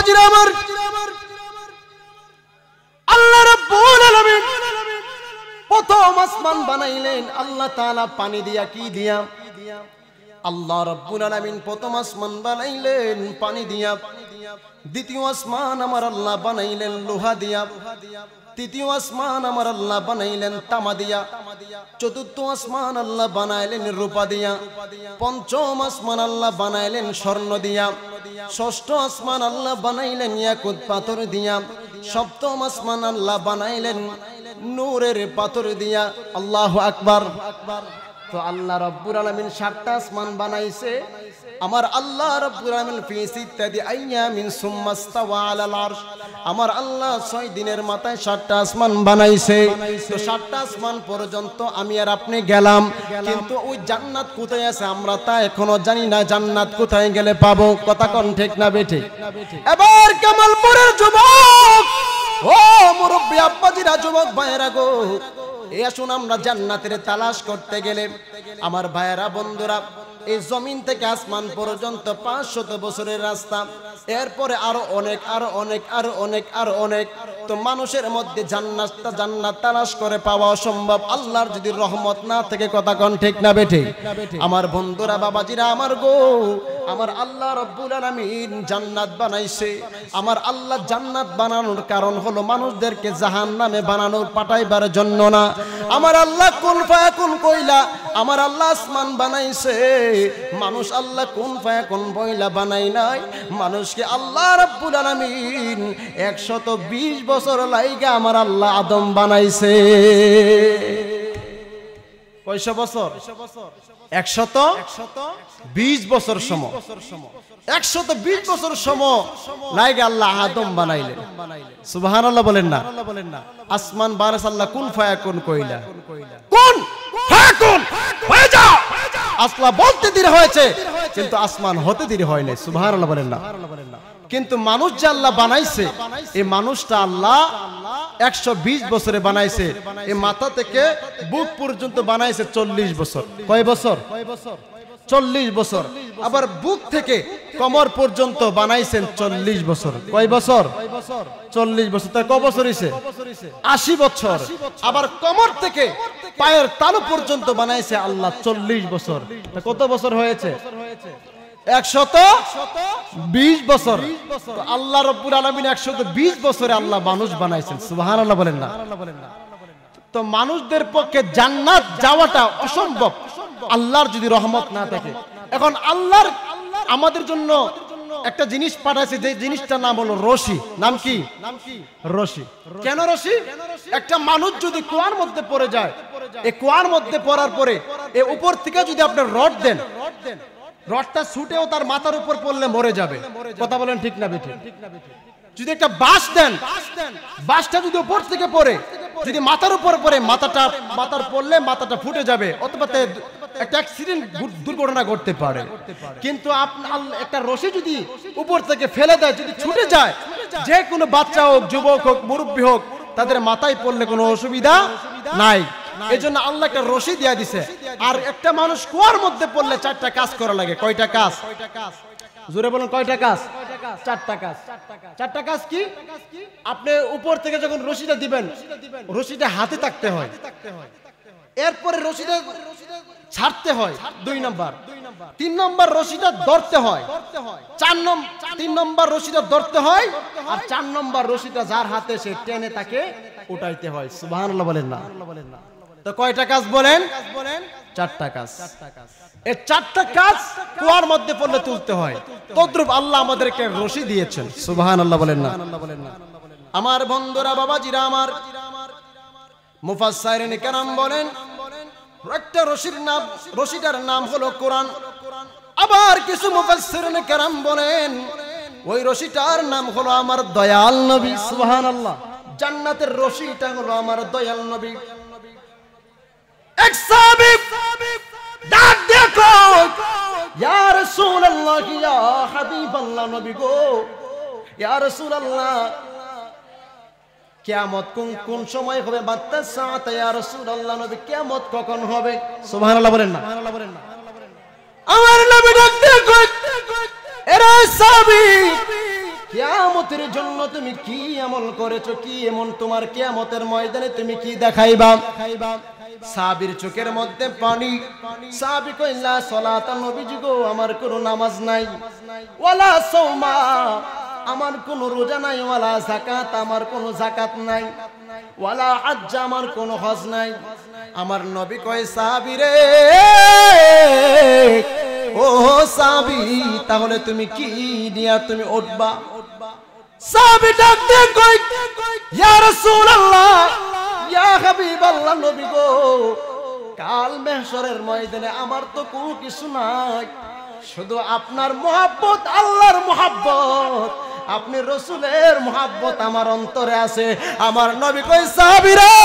বাবাজিরা আমার, আল্লাহ রাব্বুল আলামিন প্রথম আসমান বানাইলেন আল্লাহ তাআলা পানি দিয়া, কি দিয়া? আল্লাহ রাব্বুল আলামিন প্রথম আসমান বানাইলেন পানি দিয়া। দ্বিতীয় আসমান আমার আল্লাহ বানাইলেন লোহা দিয়া। তৃতীয় আসমান আমার আল্লাহ বানাইলেন তামা দিয়া। চতুর্থ আসমান আল্লাহ বানাইলেন রূপা দিয়া। পঞ্চম আসমান আল্লাহ বানাইলেন স্বর্ণ দিয়া। ষষ্ঠ আসমান আল্লাহ বানাইলেন ইয়াকুত পাথর দিয়া। সপ্তম আসমান আল্লাহ বানাইলেন নূরের পাথর দিয়া। আল্লাহু আকবার। তো আল্লাহ রাব্বুল আলামিন 7টা আসমান বানাইছে। আমার আল্লাহ রাব্বুল আলামিন ফি সিত্তাতি আইয়ামিন সুম্মাস্তাওয়া আলাল আরশ, আমার আল্লাহ 6 দিনের মাথায় 7টা আসমান বানাইছে। তো 7টা আসমান পর্যন্ত আমি আর আপনি গেলাম, কিন্তু ওই জান্নাত কোথায় আছে আমরা তা এখনো জানি না। জান্নাত কোথায় গেলে পাবো? কথা কোন ঠিক না বেঠিক? এবার কামালপুরের যুবক, ও মুরব্বি আব্বাজিরা, যুবক ভাইরা গো, এই আসুন আমরা জান্নাতের তালাশ করতে গেলে আমার ভাইয়েরা বন্ধুরা, এই জমিন থেকে আসমান পর্যন্ত 500 বছরের রাস্তা, এরপরে আরো অনেক আরো অনেক আরো অনেক আরো অনেক। তো মানুষের মধ্যে জান্নাত তালাশ করে পাওয়া অসম্ভব আল্লাহর যদি রহমত না থেকে। কথা কোন ঠিক না বেঠিক? আমার বন্ধুরা বাবাজিরা আমার গো, আমার আল্লাহ রাব্বুল আলামিন জান্নাত বানাইছে। আমার আল্লাহ জান্নাত বানানোর কারণ হলো মানুষদেরকে জাহান্নামে বানানোর পাঠাইবার জন্য না। আমার আল্লাহ কুন ফায়াকুন কইলা আমার আল্লাহ আসমান বানাইছে। মানুষ আল্লাহ কুন ফায়াকুন বইলা বানাই নাই। মানুষকে আল্লাহ রাব্বুল আলামিন 120 বছর লাইগা আমার আল্লাহ আদম বানাইছে। কয়শো বছর? 120 বছর সময়। 120 বছর সময় লাইগা আল্লাহ আদম বানাইলেন। সুবহানাল্লাহ বলেন না? আসমান বানাইছে আল্লাহ কুন ফায়াকুন কইলা। কুন ফায়াকুন হয়ে যাও আসলা বলতে দেরি হয়েছে, কিন্তু আসমান হতে দেরি হয় নাই। সুবহানাল্লাহ বলেন না? কিন্তু মানুষ যে আল্লাহ বানাইছে, এই মানুষটা আল্লাহ 120 বছরে বানাইছে। এই মাথা থেকে বুক পর্যন্ত বানাইছে 40 বছর। কয় বছর? 40 বছর। আবার বুক থেকে কমর পর্যন্ত বানাইছেন 40 বছর। কয় বছর? 40 বছর। তাই কয় বছর হইছে? 80 বছর। আবার কমর থেকে পায়ের তালু পর্যন্ত বানাইছে আল্লাহ 40 বছর। কত বছর হয়েছে? 120 বছর। আল্লাহ রাব্বুল আলামিন 120 বছরে আল্লাহ মানুষ বানাইছেন। সুবহানাল্লাহ বলেন না? তো মানুষদের পক্ষে জান্নাত যাওয়াটা অসম্ভব আল্লাহর যদি রহমত না থাকে। এখন আল্লাহর আমাদের জন্য একটা জিনিস পাঠাইছে, যে জিনিসটার নাম হলো রশি। নাম কি? রশি। কেন রশি? একটা মানুষ যদি কুয়ার মধ্যে পড়ে যায়, এই কুয়ার মধ্যে পড়ার পরে এই উপর থেকে যদি আপনি রড দেন, রডটা ছুটেও তার মাথার উপর পড়লে মরে যাবে। কথা বলেন ঠিক না বেঠিক? যদি একটা বাঁশ দেন, বাঁশটা যদি উপর থেকে পড়ে, যদি মাথার উপর পড়ে, মাথার পড়লে মাথাটা ফুটে যাবে, অথবা একটা অ্যাক্সিডেন্ট, দুর্ঘটনা ঘটতে পারে। কিন্তু একটা রশি যদি উপর থেকে ফেলে দেয়, যদি ছুটে যায়, যে কোনো বাচ্চা হোক, যুবক হোক, মুরব্বী হোক, তাদের মাথায় পড়লে কোনো অসুবিধা নাই। এজন্য আল্লাহ একটা রশি দিয়া দিছে। আর একটা মানুষ কুয়ার মধ্যে পড়লে 4টা কাজ করা লাগে। কয়টা কাজ? জোরে বলুন, কয়টা কাজ? 4টা কাজ। 4টা কাজ কি? আপনি উপর থেকে যখন রশিটা দিবেন, রশিটা হাতে থাকতে হয়। এরপরে রশিটা ছাড়তে হয় 2 নাম্বার। 3 নাম্বার রশিটা ধরতে হয়। 3 নাম্বার রশিটা ধরতে হয়। আর 4 নাম্বার রশিটা যার হাতে সে টেনে তাকে উঠাইতে হয়। সুবহানাল্লাহ বলেন না? তো কয়টা কাজ বলেন? 4টা কাজ। এই 4টা কাজ কুয়ার মধ্যে পড়লে তুলতে হয়। তদ্রূপ আল্লাহ আমাদেরকে রশি দিয়েছেন। সুবহানাল্লাহ বলেন না? আমার বন্ধুরা বাবাজিরা আমার, মুফাসসিরিন কেরাম বলেন একটা রশিটার নাম হলো কোরআন। আবার কিছু মুফাসসিরিন কেরাম বলেন ওই রশিটার নাম হলো আমার দয়াল নবী। সুবহানাল্লাহ। জান্নাতের রশিটা হলো আমার দয়াল নবী। এক সাহাবী ডাক দেখো, ইয়া রাসূলুল্লাহ, ইয়া হাবিবাল্লাহ, নবী গো, ইয়া রাসূলুল্লাহ, কিয়ামত কোন সময় হবে? মাত্তা সাআত, ইয়া রাসূলুল্লাহ, নবী কিয়ামত কখন হবে? সুবহানাল্লাহ বলেন না? আমার নবী ডাক দেখো, এরা সাহাবী কিয়ামত কিয়ামতের জন্য তুমি কি আমল করেছো, কি এমন তোমার কিয়ামতের ময়দানে তুমি কি দেখাইবা। সাহাবীর চোখের মধ্যে পানি। সাহাবী কই লা সালাতা, নবীজি গো আমার কোনো নামাজ নাই, ওয়ালা সাওমা আমার কোনো রোজা নাই, ওয়ালা যাকাত আমার কোনো যাকাত নাই, ওয়ালা হজ্জ আমার কোনো হজ নাই। আমার নবী কয় সাহাবী রে, ও সাহাবী তাহলে তুমি কি দিয়া তুমি উঠবা। সাহাবী ডাক দিয়ে কয় ইয়া রাসূলুল্লাহ, ইয়া হাবিবাল্লাহ, নবী গো কাল মাহশরের ময়দানে আমার তো কোনো কিছু নাই, শুধু আপনার মহব্বত, আল্লাহর মহব্বত, আপনি রাসূলের মহব্বত আমার অন্তরে আছে। আমার নবী কই সাহাবী রে,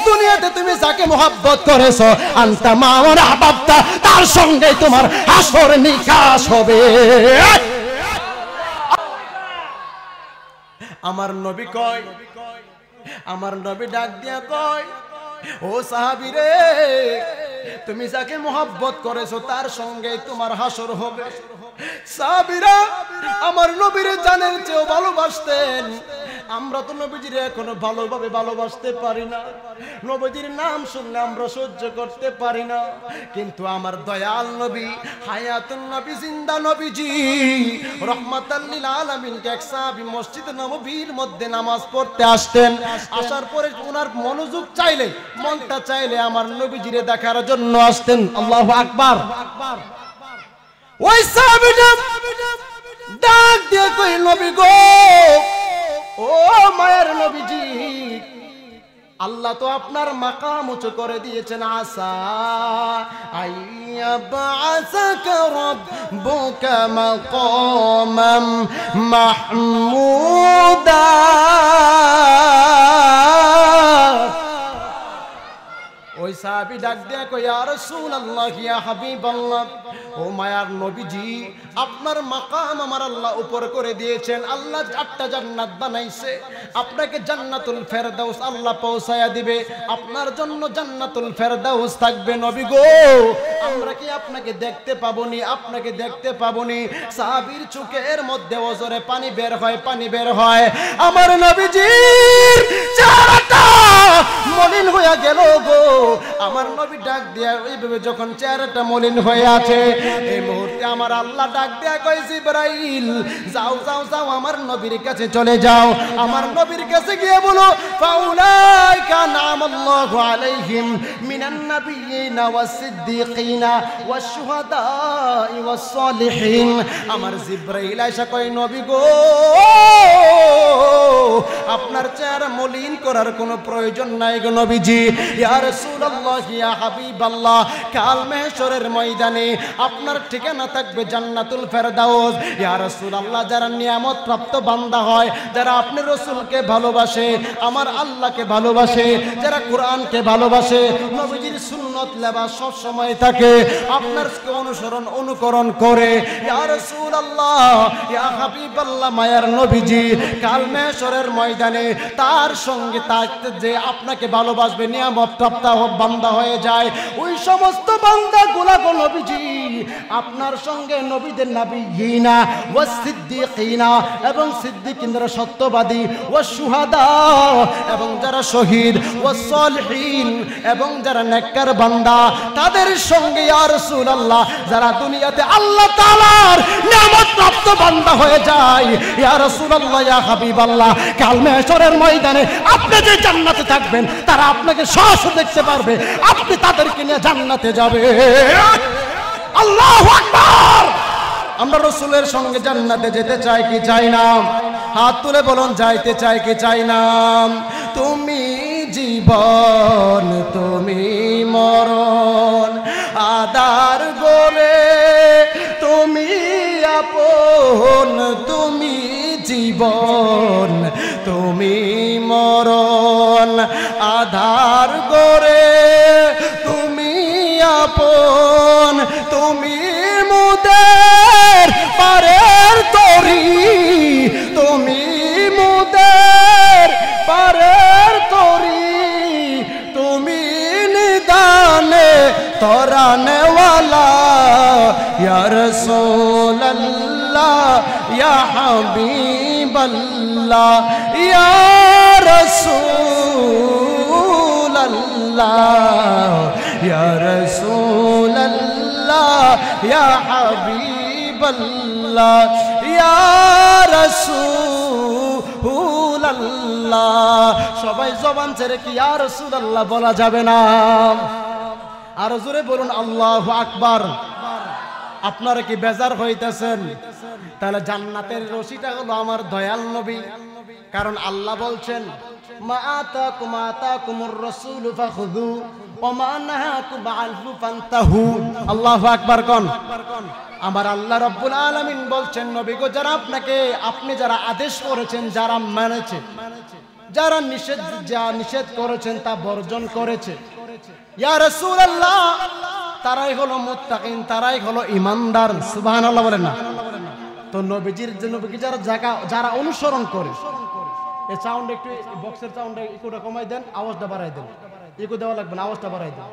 দুনিয়াতে তুমি যাকে মহব্বত করেছো আনতা মা আহবাবতা, তার সঙ্গে তোমার হাসর নিকাশ হবে। আমার নবী কয়, আমার নবী ডাক দিয়া কয় ও সাহাবী রে, তুমি যাকে মহব্বত করেছো তার সঙ্গে তোমার হাসর হবে। সাহাবীরা আমার নবীর জানের চেয়েও ভালোবাসতেন। আমরা তো নবীজির এখনো ভালোভাবে ভালোবাসতে পারি না, নবীজির নাম শুনলে আমরা সহ্য করতে পারি না। কিন্তু আমার দয়াল নবী, হায়াতুন নবী, জিন্দা নবীজি রহমাতাল লিল আলামিন এক সাহাবী মসজিদ নববীর মধ্যে নামাজ পড়তে আসতেন। আসার পরে ওনার মনোযোগ চাইলে, মনটা চাইলে আমার নবীজিরে দেখার জন্য আসতেন। আল্লাহু আকবার। ওই সাহাবীটা ডাক দিয়ে কই নবী গো, ও মায়ের নবীজি, আল্লাহ তো আপনার মাকাম উঁচু করে দিয়েছেন। আসা আইয়াবআসাকা রাব্বুকা মাকামান মাহমুদা। ওই সাহাবী ডাক দিয়া কই ইয়া রাসূলুল্লাহ, ইয়া হাবিবাল্লাহ, ও মায়ার নবীজি আপনার মাকাম আমার আল্লাহ উপর করে দিয়েছেন। আল্লাহ 8টা জান্নাত বানাইছে, আপনাকে জান্নাতুল ফেরদাউস আল্লাহ পৌঁছায়া দিবে, আপনার জন্য জান্নাতুল ফেরদাউস থাকবে। নবী গো আমরা কি আপনাকে দেখতে পাবনি, আপনাকে দেখতে পাবনি। সাহাবীর চোখের মধ্যে ওজরে পানি বের হয়, পানি বের হয়। আমার নবীজির চেহারাটা মলিন হয়ে গেল গো। আমার নবী ডাক দিয়া এইভাবে যখন চেহারাটা মলিন হয়ে আছে, এই মুহূর্তে আমার আল্লাহ ডাক দিয়া কই জিবরাইল যাও যাও যাও, আমার নবীর কাছে চলে যাও। আমার নবীর কাছে গিয়ে বলো ফাউলাইকা নামাল্লাহু আলাইহিম মিনান নাবিয়িনা ওয়াস সিদ্দিকিনা ওয়াস শুহাদাই ওয়াস সালিহিন। আমার জিবরাইল আয়েশা কই নবী গো আপনার চেহারা মলিন করার কোনো প্রয়োজন নাই গো নবীজি। ইয়া রাসূলুল্লাহ, ইয়া হাবিবাল্লাহ, কাল মাহশরের ময়দানে আপনার ঠিকানা থাকবে জান্নাতুল ফেরদাউস। ইয়া রাসূলুল্লাহ, যারা নিয়ামত প্রাপ্ত বান্দা হয়, যারা আপনি রাসূলকে ভালোবাসে, আমার আল্লাহকে ভালোবাসে, যারা কোরআনকে ভালোবাসে, নবীজির সুন্নাত লেবাস সব সময় থাকে, আপনার অনুসরণ অনুকরণ করে। ইয়া রাসূলুল্লাহ, ইয়া হাবিবাল্লাহ, মায়ার নবীজি কাল মাহশরের ময়দানে তার সঙ্গে থাকতে যে আপনাকে ভালোবাসবে, নিয়ামত প্রাপ্ত বান্দা হয়ে যায়, ওই সমস্ত বান্দাগুলো গো নবীজি আপনার সঙ্গে নবীদের নাবিয়িনা ওয়াস সিদ্দিকিনা এবং সিদ্দিকিনরা সত্যবাদী, ওয়াস শুহাদা এবং যারা শহীদ, ওয়াস সালিহিন এবং যারা নেককার বান্দা, তাদের সঙ্গে ইয়া রাসূলুল্লাহ যারা দুনিয়াতে আল্লাহ তাআলার নিয়ামত প্রাপ্ত বান্দা হয়ে যায়, ইয়া রাসূলুল্লাহ, ইয়া হাবিবাল্লাহ, কাল মাহশরের ময়দানে আপনি যে জান্নাতে থাকবেন তারা আপনাকে সরাসরি দেখতে পারবে, আপনি তাদেরকে নিয়ে জান্নাতে যাবে। আল্লাহু আকবার। আমরা রাসূলের সঙ্গে জান্নাতে যেতে চাই কি চাই না? হাত তুলে বলুন, যাইতে চাই কি চাই না? তুমি জীবন, তুমি মরণ, আদার গোরে তুমি আপন, তুমি জীবন, তুমি মরণ, আধার গোরে তুমি আপন, তুমি মুদের পারের তরি, তুমি মুদের পারের তরি, তুমি নিদানে তরানেওয়ালা, ইয়া রাসূলুল্লাহ, ইয়া হাবিব হাবিবাল্লাহ ইয়া রাসূলাল্লাহ ইয়া রাসূলাল্লাহ ইয়া হাবিবাল্লাহ ইয়া রাসূলাল্লাহ। সবাই জবান ছেড়ে কি ইয়া রাসূলাল্লাহ বলা যাবে না? আরো জোরে বলুন আল্লাহু আকবার। আপনারা কি বেজার হইতেছেন? তাহলে জান্নাতের রশিটা হলো আমার দয়াল নবী। কারণ আল্লাহ বলছেন মা আতাকুমুর রাসূলু ফাখুযু ওয়া মা নাহাকুম আনহু ফান্তাহু। আল্লাহু আকবার কোন। আমার আল্লাহ রাব্বুল আলামিন বলছেন নবী গো, যারা আপনি যারা আদেশ করেছেন, যারা মেনেছে, যারা নিষেধ করেছেন তা বর্জন করেছে, ইয়া রাসূলুল্লাহ, তারাই হলো মুত্তাকিন, তারাই হলো ঈমানদার। সুবহানাল্লাহ বলেন না? তো নবীজির যারা অনুসরণ করে, এই সাউন্ড একটু, বক্সের সাউন্ড একটু কমাই দেন, আওয়াজটা বাড়াই দেন। একটু দেওয়া লাগবে না, আওয়াজটা বাড়াই দেন।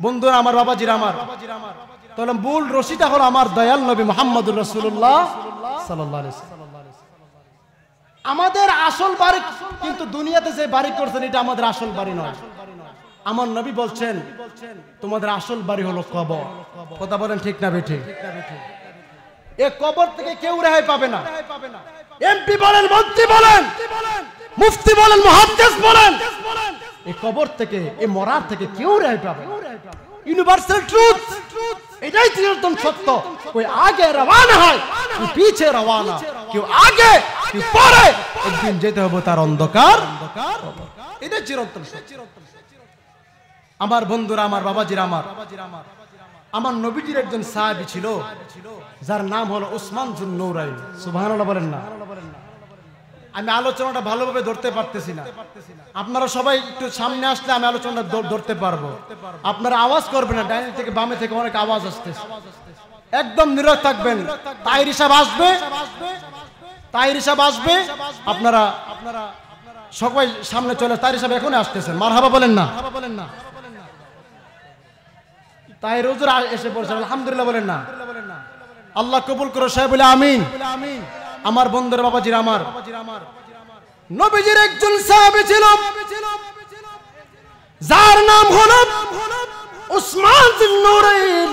বন্ধুরা আমার, বাবাজিরা আমার, তাহলে মূল রশিটা হলো আমার দয়াল নবী মুহাম্মদুর রাসূলুল্লাহ সাল্লাল্লাহু আলাইহি ওয়াসাল্লাম। আমাদের আসল বাড়ি কিন্তু দুনিয়াতে যে বাড়ি করছেন এটা আমাদের আসল বাড়ি নয়। আমার নবী বলছেন তোমাদের আসল বাড়ি হলো কবর। কথা বলেন ঠিক না বেঠিক? এই কবর থেকে কেউ রেহাই পাবে না। এমপি বলেন, মন্ত্রী বলেন, মুফতি বলেন, মুহাদ্দিস বলেন, এই কবর থেকে, এই মরার থেকে কেউ রেহাই পাবে না। ইউনিভার্সাল ট্রুথ, এটাই চিরন্তন সত্য। কোই আগে রওনা হয়, কোই পিছে রওনা, কেউ আগে কেউ পরে, একদিন যেতে হবে তার অন্ধকার। এটাই চিরন্তন সত্য। আমার বন্ধুরা আমার, বাবাজিরা আমার নবীজির একজন সাহাবী ছিল যার নাম হলো উসমান যুন নূরাইন। সুবহানাল্লাহ বলেন না? আমি আলোচনাটা ভালোভাবে ধরতে পারতেছি না। আপনারা সবাই একটু সামনে আসলে আমি আলোচনাটা ধরতে পারবো। আপনারা আওয়াজ করবেন না, ডাইনি থেকে বামে থেকে অনেক আওয়াজ আসতেছে। একদম নীরব থাকবেন। তাহির সাহেব আসবে, আপনারা সবাই সামনে চলে। তাহির সাহেব এখনই আসতেছেন। মারহাবা বলেন না? তাহির হুজুর এসে পড়ছেন, আলহামদুলিল্লাহ বলেন না? আল্লাহ কবুল করো, সাহেব বলে আমিন। আমার বন্ধুরা, বাবাজিরা আমার, নবীজির একজন সাহাবী ছিল যার নাম হলো উসমান যুন নূরাইন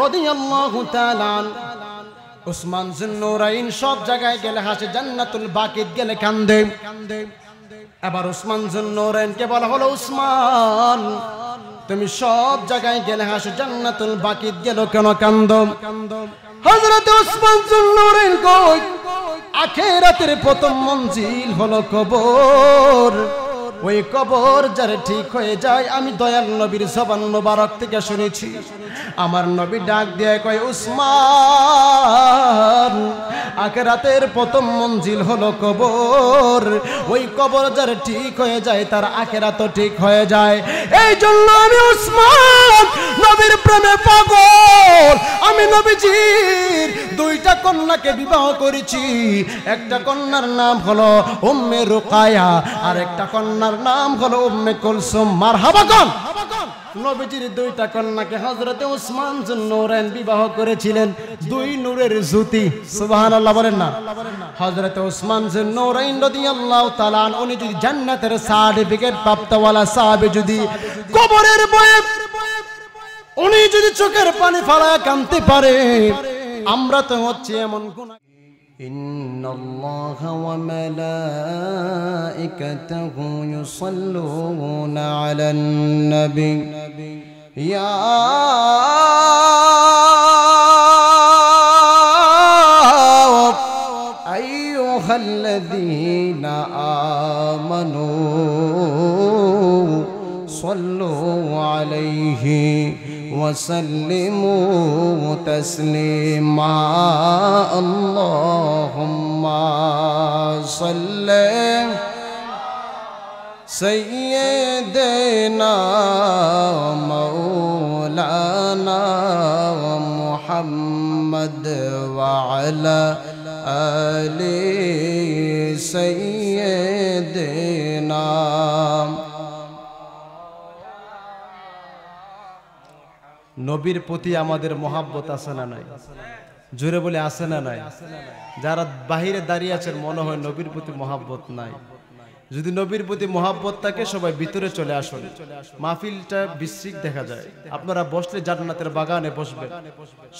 রাদিয়াল্লাহু তাআলা। উসমান যুন নূরাইন সব জায়গায় গেলে হাসে, জান্নাতুল বাকিত গেলে কান্দে। এবার উসমান যুন নূরাইনকে বলা হলো উসমান, তুমি সব জায়গায় গেলে হাসো, জান্নাতুল বাকিত গেল কেন কান্দো? হযরত উসমান যুন নূরাইন কই, আখিরাতের প্রথম মঞ্জিল হলো কবর। ওই কবর যার ঠিক হয়ে যায়, আমি দয়াল নবীর জবান মোবারক থেকে শুনেছি। আমার নবী ডাক দিয়ে কয় উসমান, আখিরাতের প্রথম মঞ্জিল হলো কবর। ওই কবর যার ঠিক হয়ে যায় তার আখিরাত ঠিক হয়ে যায়। এই জন্য আমি উসমান নবীর প্রেমে পাগল। আমি নবীজির দুইটা কন্যাকে বিবাহ করেছি। একটা কন্যার নাম হলো উম্মে রুকায়া, আর একটা কন্যার নাম হলো উম্মে কুলসুম। মারহাবা কোন। নবীজির দুইটা কন্যাকে হযরত উসমান যুন নূরাইন বিবাহ করেছিলেন। দুই নূরের জ্যোতি। সুবহানাল্লাহ বলেন না? হযরত উসমান যুন নূরাইন রাদিয়াল্লাহু তাআলা উনি যদি জান্নাতের সার্টিফিকেট প্রাপ্তওয়ালা সাহাবী, যদি কবরের ভয়ে উনি যদি চোখের পানি ফেলায় কাঁদতে পারে, আমরা তো হচ্ছে এমন গুনাহ। ইন্নাল্লাহা ওয়া মালাইকাতাহু ইউসাল্লুনা আলান নবী ইয়া আইয়ুহাল্লাযীনা আমানু সাল্লু আলাইহি وسلموا تسليما اللهم صل سيدنا مولانا محمد وعلى آل سيدنا। নবীর প্রতি আমাদের মহাব্বত আছে না নাই? জোরে বলে আছে না নাই? যারা বাহিরে দাঁড়িয়ে আছেন মনে হয় নবীর প্রতি মহাব্বত নাই। যদি নবীর প্রতি মহাব্বত থাকে সবাই ভিতরে চলে আসুন, মাহফিলটা বিশ্রিক দেখা যায়। আপনারা বসলে জান্নাতের বাগানে বসবেন,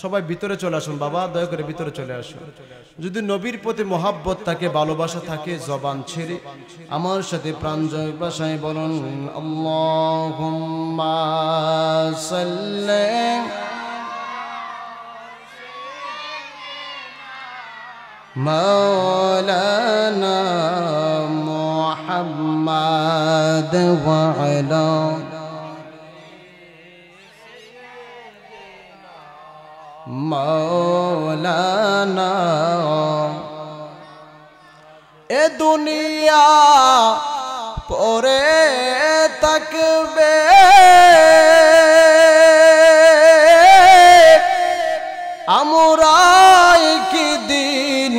সবাই ভিতরে চলে আসুন বাবা, দয়া করে ভিতরে চলে আসুন। যদি নবীর প্রতি মহাব্বত থাকে, ভালোবাসা থাকে, জবান ছেড়ে আমার সাথে প্রাঞ্জয় ভাষায় বলুন আল্লাহুম্মা সাল্লি মাওলানা মুহাম্মাদ ওয়া আলা মাওলানা। এ দুনিয়া পরে থাকবে, আমরাই কি দিন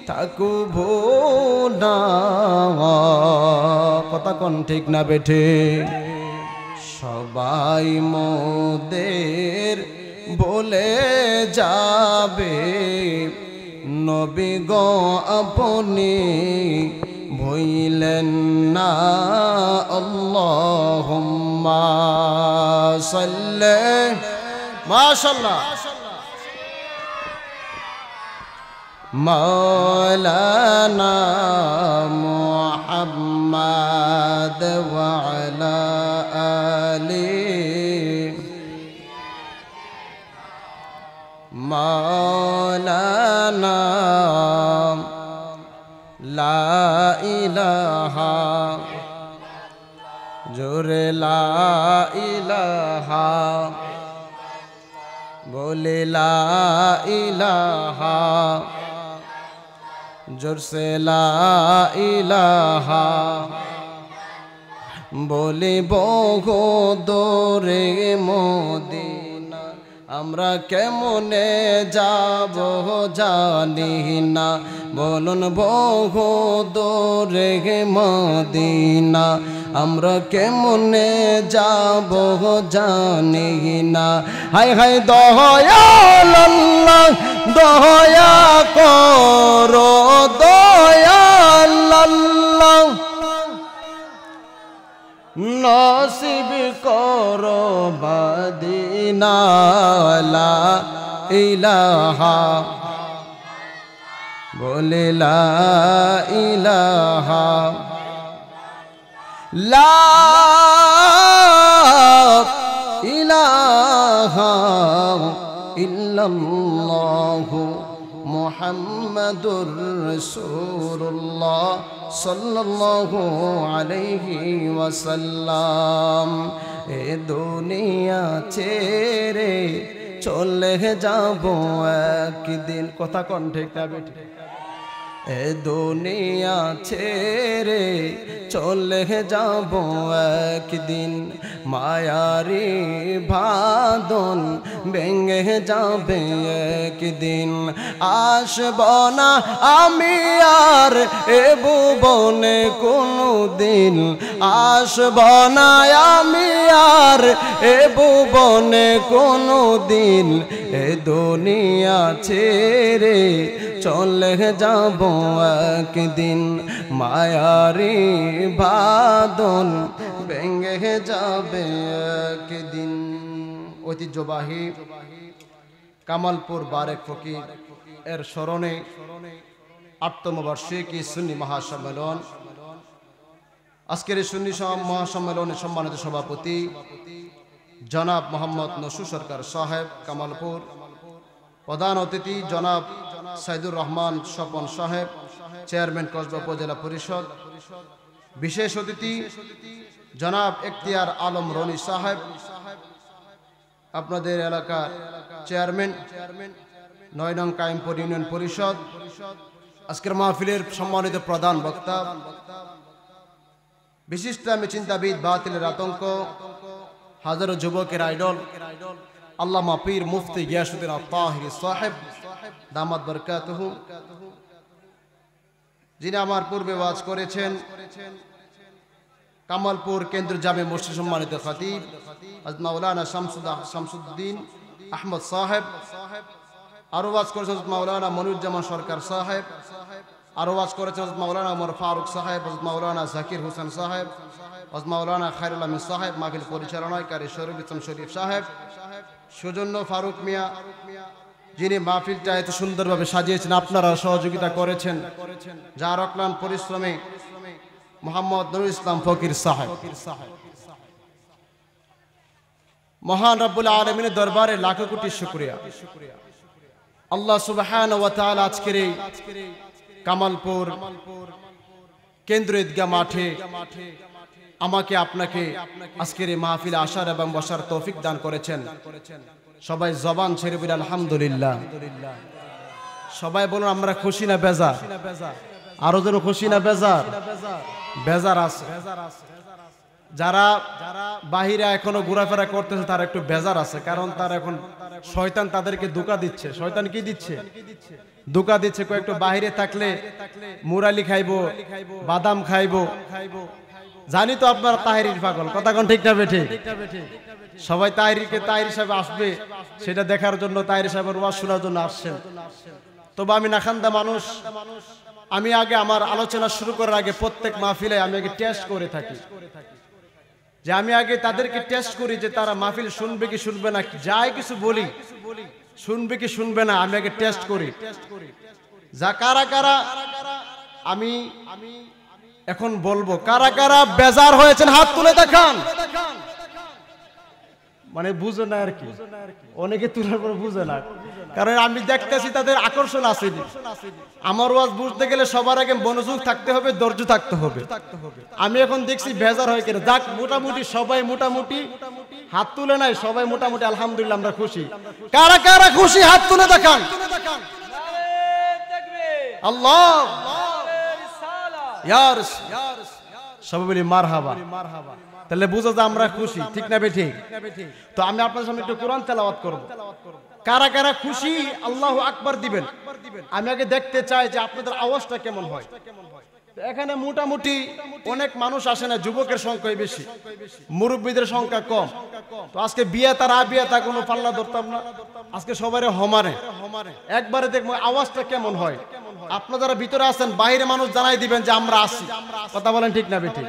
থাকব না। কথা কোন ঠিক না বেঠে? সবাই মোদের বলে যাবে নবী গো আপনি ভইলেন না। আল্লাহুম্মা সাল্লি, মাশাআল্লাহ, মাওলানা মুহাম্মাদ ওয়া আলা আলি মাওলানা। লা ইলাহা, জোরে লা ইলাহা বলে, লা ইলাহা জোরসে লা ইলাহা বলে, বহু দূরে মদিনা আমরা কেমনে যাব জানি না। বলুন বহু দূরে মদিনা আমরা কেমনে যাব জানি না। হায় হায় দয়াল আল্লাহ দয়া করো, দয়াল আল্লাহ নসিব করো মদিনা। লা ইলাহা বলে, লা ইলাহা, লা ইলাহা ইল্লাল্লাহু মুহাম্মাদুর রাসূলুল্লাহ সাল্লাল্লাহু আলাইহি ওয়াসাল্লাম। এ দুনিয়া ছেড়ে চলে যাব একদিন। কথা কোন ঠিক না বেঠি? এ দুনিয়া ছেড়ে চলে যাব একদিন, মায়ারি বাঁধন ভেঙে যাবে একদিন। আসব না আমি আর এ ভুবনে কোনো দিন, আসব না আমি আর এ ভুবনে কোনো দিন। এ দুনিয়া ছেড়ে চলে যাব একদিন, মায়ারি বাঁধন ভেঙে যাবে একদিন। ঐতিহ্যবাহী কামালপুর বারেক ফকির এর স্মরণে ৮তম বার্ষিকী সুন্নি মহাসম্মেলন। আজকের এই সুন্নি মহাসম্মেলনের সম্মানিত সভাপতি জনাব মোহাম্মদ নসু সরকার সাহেব কামালপুর, প্রধান অতিথি জনাব সাইদুর রহমান স্বপন সাহেব, চেয়ারম্যান কসবা উপজেলা পরিষদ, বিশেষ অতিথি জনাব এখতিয়ার আলম রনি সাহেব, আপনাদের এলাকার চেয়ারম্যান ৯ নং কায়েমপুর ইউনিয়ন পরিষদ, আজকের মাহফিলের সম্মানিত প্রধান বক্তা, বিশিষ্ট চিন্তাবিদ, বাতিলের আতঙ্ক, হাজারো যুবকের আইডল আল্লামা পীর মুফতি গিয়াসউদ্দিন আত-তাহিরি সাহেব দামাত বরকাতুহু, যিনি আমার পূর্বে ওয়াজ করেছেন, কামালপুর কেন্দ্র জামে মসজিদ সম্মানিত খতিব হযরত মাওলানা শামসুদ্দিন আহমদ সাহেব, আরো ওয়াজ করেছেন হযরত মাওলানা মনিরুজ্জামান সরকার সাহেব, আরো ওয়াজ করেছেন হযরত মাওলানা ওমর ফারুক সাহেব, হযরত মাওলানা জাকির হোসেন সাহেব, হযরত মাওলানা খায়রুল আমিন সাহেব, মাহফিল পরিচালনাকারী শরীফ ইসলাম শরীফ সাহেব, সুজন্য ফারুক মিয়া, যিনি মাহফিলটা এত সুন্দরভাবে সাজিয়েছেন, আপনারা সহযোগিতা করেছেন, যার অক্লান্ত পরিশ্রমে মোহাম্মদ নুরুল ইসলাম ফকির সাহেব। মহান রব্বুল আলামিনের দরবারে লাখো কোটি শুকরিয়া। আল্লাহ সুবহানাহু ওয়া তাআলা আজকের এই কামালপুর কেন্দ্র ঈদগাহ মাঠে আমাকে আপনাকে আজকের এই মাহফিলে আসার এবং বসার তৌফিক দান করেছেন। সবাই জবান ছেড়ে বলি আলহামদুলিল্লাহ। সবাই বলুন আমরা খুশি না বেজার? আরো যেন খুশি না বেজার? বেজার আছে। যারা বাহিরে এখনো ঘোরাফেরা করতেছে তারা একটু বেজার আছে, কারণ তারা এখন শয়তান তাদেরকে ধোঁকা দিচ্ছে। শয়তান কি দিচ্ছে? ধোঁকা দিচ্ছে। কয়েকটু বাহিরে থাকলে মুরালি খাইবো, বাদাম খাইবো। জানি তো আপনারা তাহিরির পাগল, কথা কোন ঠিক না বেঠে? সবাই তাহিরকে তাহির সাহেব আসবে সেটা দেখার জন্য, তাহির সাহেবের ওয়াজ শোনার জন্য আসছেন। তবে আমি নাখান্দা মানুষ, আমি আগে আমার আলোচনা শুরু করার আগে প্রত্যেক মাহফিলে আমি আগে টেস্ট করে থাকি, যে আমি আগে তাদেরকে টেস্ট করি যে তারা মাহফিল শুনবে কি শুনবে না, যাই কিছু বলি শুনবে কি শুনবে না, আমি আগে টেস্ট করি। যা কারা কারা আমি এখন বলবো, কারা কারা বেজার হয়েছেন হাত তুলে দেখান। মানে বুঝে না আর কি, অনেকে তুলার পর বুঝে না, কারণ আমি দেখতেছি তাদের আকর্ষণ আসেনি। আমার ওয়াজ বুঝতে গেলে সবার আগে মনোযোগ থাকতে হবে, ধৈর্য থাকতে হবে। আমি এখন দেখছি বেজার হয়ে গেলে, যাক মোটামুটি সবাই মোটামুটি হাত তুলে নাই, সবাই মোটামুটি আলহামদুলিল্লাহ আমরা খুশি। কারা কারা খুশি হাত তুলে দেখান। আল্লাহ সবাই বলি মারহাবা। তাহলে বুঝো যে আমরা খুশি, ঠিক না বেঠি? তো আমি আপনার সামনে একটু কোরআন তেলাওয়াত করব। কারা কারা খুশি আল্লাহু আকবার দিবেন। আমি আগে দেখতে চাই যে আপনাদের আওয়াজটা কেমন হয়। এখানে মোটামুটি অনেক মানুষ আসে না, যুবকের সংখ্যা বেশি, মুরব্বীদের সংখ্যা কম। তো আজকে বিয়ে তার আবিয়া তা কোনো পাল্লা ধরতাম না, আজকে সবাই হমারে একবারে দেখবো আওয়াজটা কেমন হয়। আপনারা যারা ভিতরে আছেন বাইরে মানুষ জানাই দিবেন যে আমরা আসি, কথা বলেন ঠিক না বেঠিক?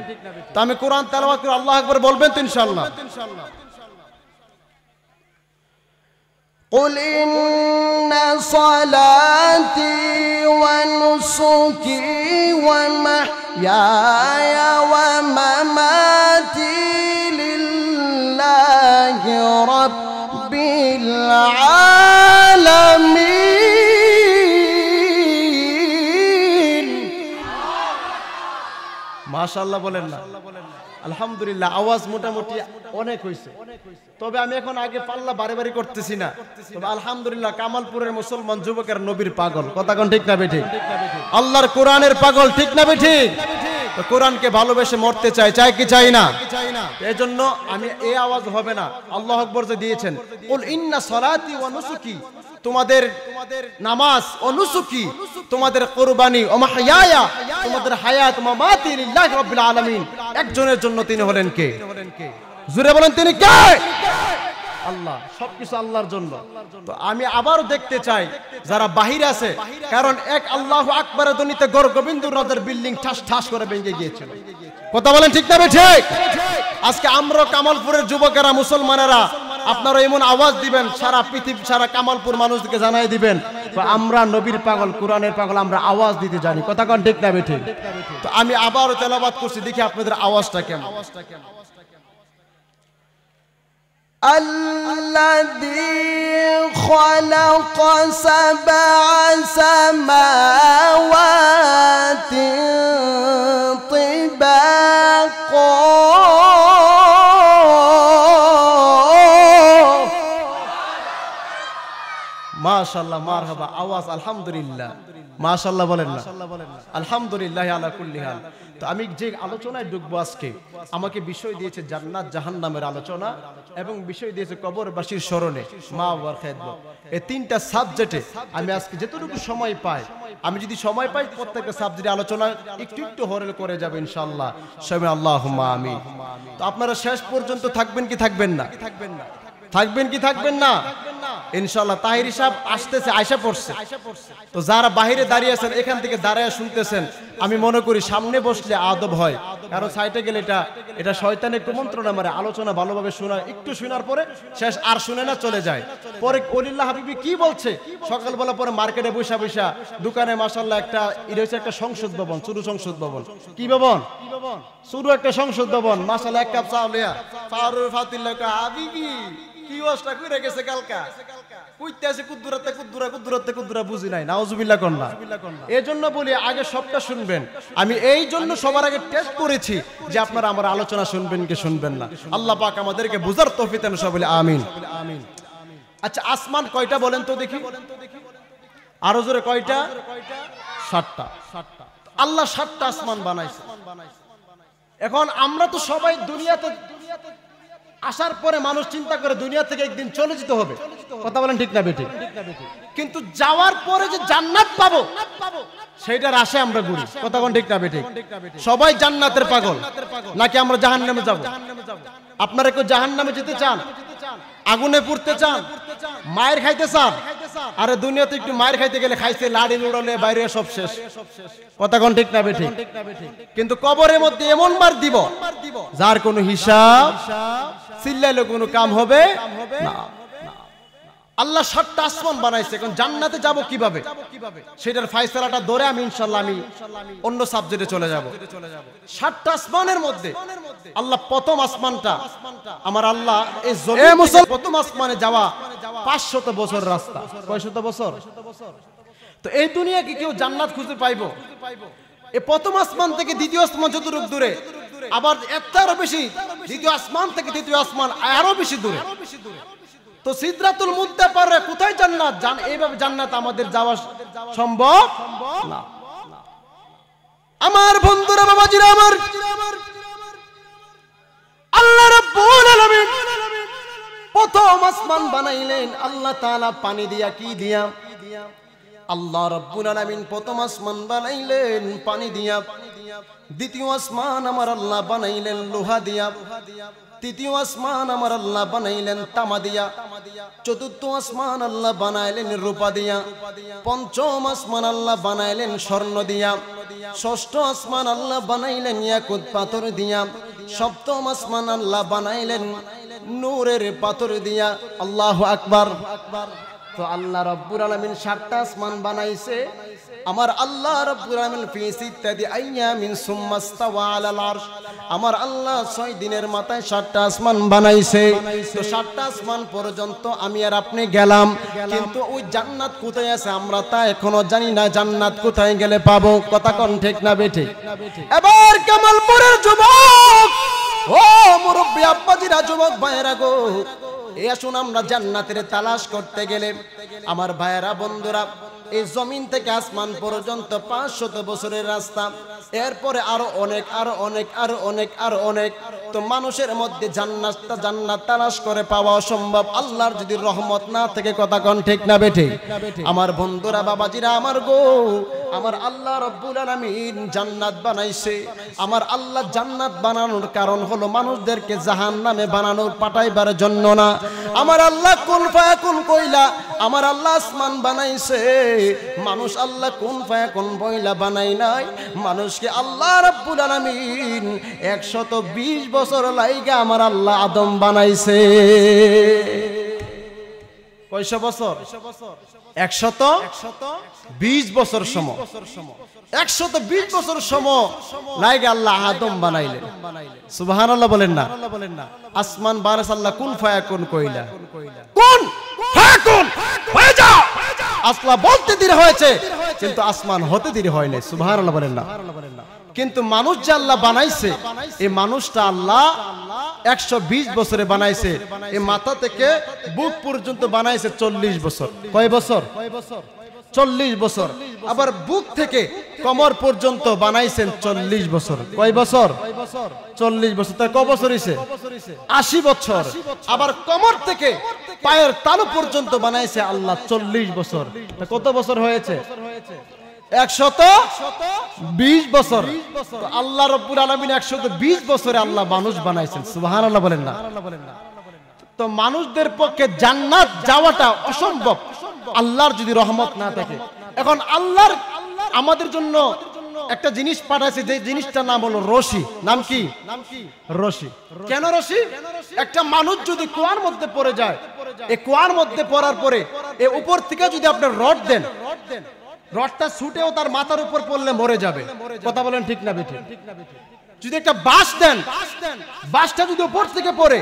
তো আমি কোরআন তেলাওয়াত করে আল্লাহু আকবার বলবেন তো ইনশাআল্লাহ। قل إن صلاتي ونسكي ومحياي ومماتي لله رب العالمين। মাশাআল্লাহ বলেন না? আলহামদুলিল্লাহ, আওয়াজ মোটামুটি অনেক হয়েছে। তবে আমি এখন আগে পাল্লা বারে বারে করতেছি না। তবে আলহামদুলিল্লাহ কামালপুরের মুসলমান যুবকের নবীর পাগল, কথা কোন ঠিক না বেঠিক? আল্লাহর কোরআনের পাগল, ঠিক না বেঠিক? তো কোরআনকে ভালোবেসে মরতে চাই, চাই কি চাই না? এই জন্য আমি এই আওয়াজ হবে না, আল্লাহু আকবার যে দিয়েছেন, কুল ইন্না সলাতি ওয়া নুসুকি, তোমাদের নামাজ ও নুসুকি, তোমাদের কুরবানি ও মাহইয়া, তোমাদের হায়াত ও মামাতি লিল্লাহি রাব্বিল আলামিন, একজনের জন্য তিনি হলেন কে? জোরে বলেন তিনি কে? আল্লাহ। সবকিছু আল্লাহর জন্য। তো আমি আবারও দেখতে চাই যারা বাহিরে আছে, কারণ এক আল্লাহু আকবারের ধ্বনিতে গোবিন্দুর রাজার বিল্ডিং ঠাস ঠাস করে ভেঙে গিয়েছিল, কথা বলেন ঠিক না ঠিক? আজকে আমরা কামালপুরের যুবকেরা মুসলমানেরা আপনারা এমন আওয়াজ দিবেন, সারা পৃথিবী সারা কামালপুর মানুষকে জানাই দিবেন আমরা নবীর পাগল, কোরআনের পাগল, আমরা আওয়াজ দিতে জানি, কথা কোন ঠিক না ঠিক? তো আমি আবারও তেলাওয়াত করছি, দেখি আপনাদের আওয়াজটা কেমন। الذي خلق سبع سماوات طباقا মাশাআল্লাহ, মারহাবা, আওয়াজ আলহামদুলিল্লাহ, মাশাআল্লাহ বলেন না? আলহামদুলিল্লাহ আলা কুল্লি হাল। তো আমি যে আলোচনায় ঢুকবো আজকে, আমাকে বিষয় দিয়েছে জান্নাত জাহান্নামের আলোচনা এবং বিষয় দিয়েছে কবরবাসীর স্মরণে মা বাবার খেদমত। এই তিনটা সাবজেক্টে আমি আজকে যতটুকু সময় পাই, আমি যদি সময় পাই প্রত্যেকটা সাবজেক্টে আলোচনা একটু একটু হরেল করে যাবে ইনশাআল্লাহ। সবাই আল্লাহুম্মা আমিন। তো আপনারা শেষ পর্যন্ত থাকবেন কি থাকবেন না? থাকবেন কি থাকবেন না? ইনশাআল্লাহ তাহির সাহেব আসতেছে, আয়সা পড়ছে। তো যারা বাইরে দাঁড়িয়ে আছেন এখান থেকে দাঁড়ায় শুনতেছেন, আমি মনে করি সামনে বসলে আদব হয়, কারণ সাইডে গেলে এটা শয়তানের কুমন্ত্রণা মারে। আলোচনা ভালোভাবে শোনা, একটু শোনার পরে শেষ, আর শুনে না চলে যায়। পরে অলিল্লাহ হাবিবি কি বলছে সকালবেলা, পরে মার্কেটে বৈশা বৈশা দোকানে মাশাআল্লাহ একটা এটা হচ্ছে একটা সংসদ ভবন, শুরু সংসদ ভবন। কি ভবন? শুরু একটা সংসদ ভবন। মাশাআল্লাহ এক কাপ চা লিয়া ফারুর ফাতিল্লাহ হাবিবি কি অবস্থা কইরা গেছে কালকা, কইতে আছে কুদ্দুরা বুঝি নাই। নাউজুবিল্লাহ কন্না। এজন্য বলি আগে সবটা শুনবেন। আমি এই জন্য সবার আগে টেস্ট করেছি যে আপনারা আমার আলোচনা শুনবেন কি শুনবেন না। আল্লাহ পাক আমাদেরকে বুঝার তৌফিক দান করুন, বলে আমিন। আচ্ছা, আসমান কয়টা বলেন তো দেখি, আরো জোরে কয়টা? 7টা। আল্লাহ 7টা আসমান বানাইছে। এখন আমরা তো সবাই দুনিয়াতে আসার পরে মানুষ চিন্তা করে দুনিয়া থেকে একদিন চলে যেতে হবে, কথা বলেন ঠিক না বেঠিক? কিন্তু যাওয়ার পরে যে জান্নাত পাবো সেইটার আশে আমরা ঘুরি, কথা বলেন ঠিক না বেঠিক? সবাই জান্নাতের পাগল, নাকি আমরা জাহান্নামে যাব? আপনারা কেউ জাহান্নামে যেতে চান? আগুনে পুড়তে চান? মায়ের খাইতে চান? আরে দুনিয়াতে একটু মায়ের খাইতে গেলে খাইছে লাড়ি লুড়ালে বাইরে সব শেষ, কথা কোন ঠিক না বেঠিক? কিন্তু কবরের মধ্যে এমন মার দিব যার কোনো হিসাব, চিল্লাইলে কোনো কাম হবে না। আল্লাহ 7টা আসমান বানাইছে। এখন জান্নাতে যাব কিভাবে সেটার ফয়সালাটা ধরে আমি ইনশাআল্লাহ আমি অন্য সাবজেক্টে চলে যাব। 7টা আসমানের মধ্যে আল্লাহ প্রথম আসমানটা, আমার আল্লাহ এই জমিন থেকে প্রথম আসমানে যাওয়া 500 বছর রাস্তা। কয়শত বছর? তো এই দুনিয়া কি কেউ জান্নাত খুঁজে পাইবো? এই প্রথম আসমান থেকে দ্বিতীয় আসমান যতটুকু দূরে, আবার এত আরো বেশি, দ্বিতীয় আসমান থেকে তৃতীয় আসমান আরো বেশি দূরে। তো সিদরাতুল মুনতাহা পারে কোথায় জান্নাত? এইভাবে জান্নাত আমাদের যাওয়া সম্ভব না। আমার বন্ধুরা, বাবাজিরা আমার, আল্লাহ রাব্বুল আলামিন প্রথম আসমান বানাইলেন আল্লাহ তাআলা পানি দিয়া। কি দিয়া? আল্লাহ রাব্বুল আলামিন প্রথম আসমান বানাইলেন পানি দিয়া। দ্বিতীয় আসমান আমার আল্লাহ বানাইলেন লোহা দিয়া। তৃতীয় আসমান আমার আল্লাহ বানাইলেন তামা দিয়া। চতুর্থ আসমান আল্লাহ বানাইলেন রূপা দিয়া। পঞ্চম আসমান আল্লাহ বানাইলেন স্বর্ণ দিয়া। ষষ্ঠ আসমান আল্লাহ বানাইলেন ইয়াকুত পাথর দিয়া। সপ্তম আসমান আল্লাহ বানাইলেন নূরের পাথর দিয়া। আল্লাহু আকবার। তো আল্লাহ রাব্বুল আলামিন 7টা আসমান বানাইছে। আমার আল্লাহ রাব্বুল আলামিন ফি সিত্তাতি আইয়ামিন সুম্মা ইস্তাওয়া আলাল আরশ, আমার আল্লাহ 6 দিনের মাথায় 7টা আসমান বানাইছে। তো 7টা আসমান পর্যন্ত আমি আর আপনি গেলাম, কিন্তু ওই জান্নাত কোথায় আছে আমরা তা এখনো জানি না। জান্নাত কোথায় গেলে পাবো, কথা কোন ঠিক না বেঠিক? এবার কামালপুরের যুবক, ও মুরব্বি আব্বাজিরা, যুবক ভাইয়েরা গো, এই আসুন আমরা জান্নাতের তালাশ করতে গেলে আমার ভাইয়েরা, বন্ধুরা, এই জমিন থেকে আসমান পর্যন্ত 500 বছরের রাস্তা। এরপরে আরো অনেক, আরো অনেক, আরো অনেক, আরো অনেক। তো মানুষের মধ্যে জান্নাত তালাশ করে পাওয়া অসম্ভব আল্লাহর যদি রহমত না থেকে, কথা কোন ঠিক না বেঠিক? আমার বন্ধুরা, বাবাজিরা আমার গো, আমার আল্লাহ রাব্বুল আলামিন জান্নাত বানাইছে। আমার আল্লাহ জান্নাত বানানোর কারণ হলো মানুষদেরকে জাহান্নামে বানানোর পাঠাইবার জন্য না। আমার আল্লাহ কুন ফায়াকুন কইলা আমার আল্লাহ আসমান বানাইছে। মানুষ আল্লাহ কুন ফায়াকুন বইলা বানাই নাই। মানুষকে আল্লাহ রাব্বুল আলামিন 120 বছর লাইগা আমার আল্লাহ আদম বানাইছে। কয়শো বছর? 120 বছর সময়। 120 বছর সময় লাইগা আল্লাহ আদম বানাইলেন। সুবহানাল্লাহ বলেন না? আসমান বানাস আল্লাহ কুন ফায়াকুন কইলা, কুন ফায়াকুন হয়ে যাও। আসলা বলতে দেরি হয়েছে, কিন্তু আসমান হতে দেরি হয় নাই। সুবহানাল্লাহ বলেন না? কিন্তু মানুষ যে আল্লাহ বানাইছে, এই মানুষটা আল্লাহ 120 বছরে বানাইছে। এই মাথা থেকে বুক পর্যন্ত বানাইছে 40 বছর। কয় বছর? 40 বছর। আবার বুক থেকে কমর পর্যন্ত বানাইছেন 40 বছর। কয় বছর? 40 বছর। তার কয় বছর হইছে? 80 বছর। আবার কমর থেকে পায়ের তালু পর্যন্ত বানাইছে আল্লাহ 40 বছর। কত বছর হয়েছে? 120 বছর। আল্লাহ রাব্বুল আলামিন 120 বছরে আল্লাহ মানুষ বানাইছেন। সুবহানাল্লাহ বলেন না? তো মানুষদের পক্ষে জান্নাত যাওয়াটা অসম্ভব আল্লাহর যদি রহমত না থাকে। এখন আল্লাহর আমাদের জন্য একটা জিনিস পাঠাইছে, যে জিনিসটার নাম হলো রশি। নাম কি? রশি। কেন রশি? একটা মানুষ যদি কুয়ার মধ্যে পড়ে যায়, এই কুয়ার মধ্যে পড়ার পরে এই উপর থেকে যদি আপনি রড দেন, রডটা ছুটেও তার মাথার উপর পড়লে মরে যাবে। কথা বলেন ঠিক না বেঠিক? যদি একটা বাঁশ দেন, বাঁশটা যদি উপর থেকে পড়ে,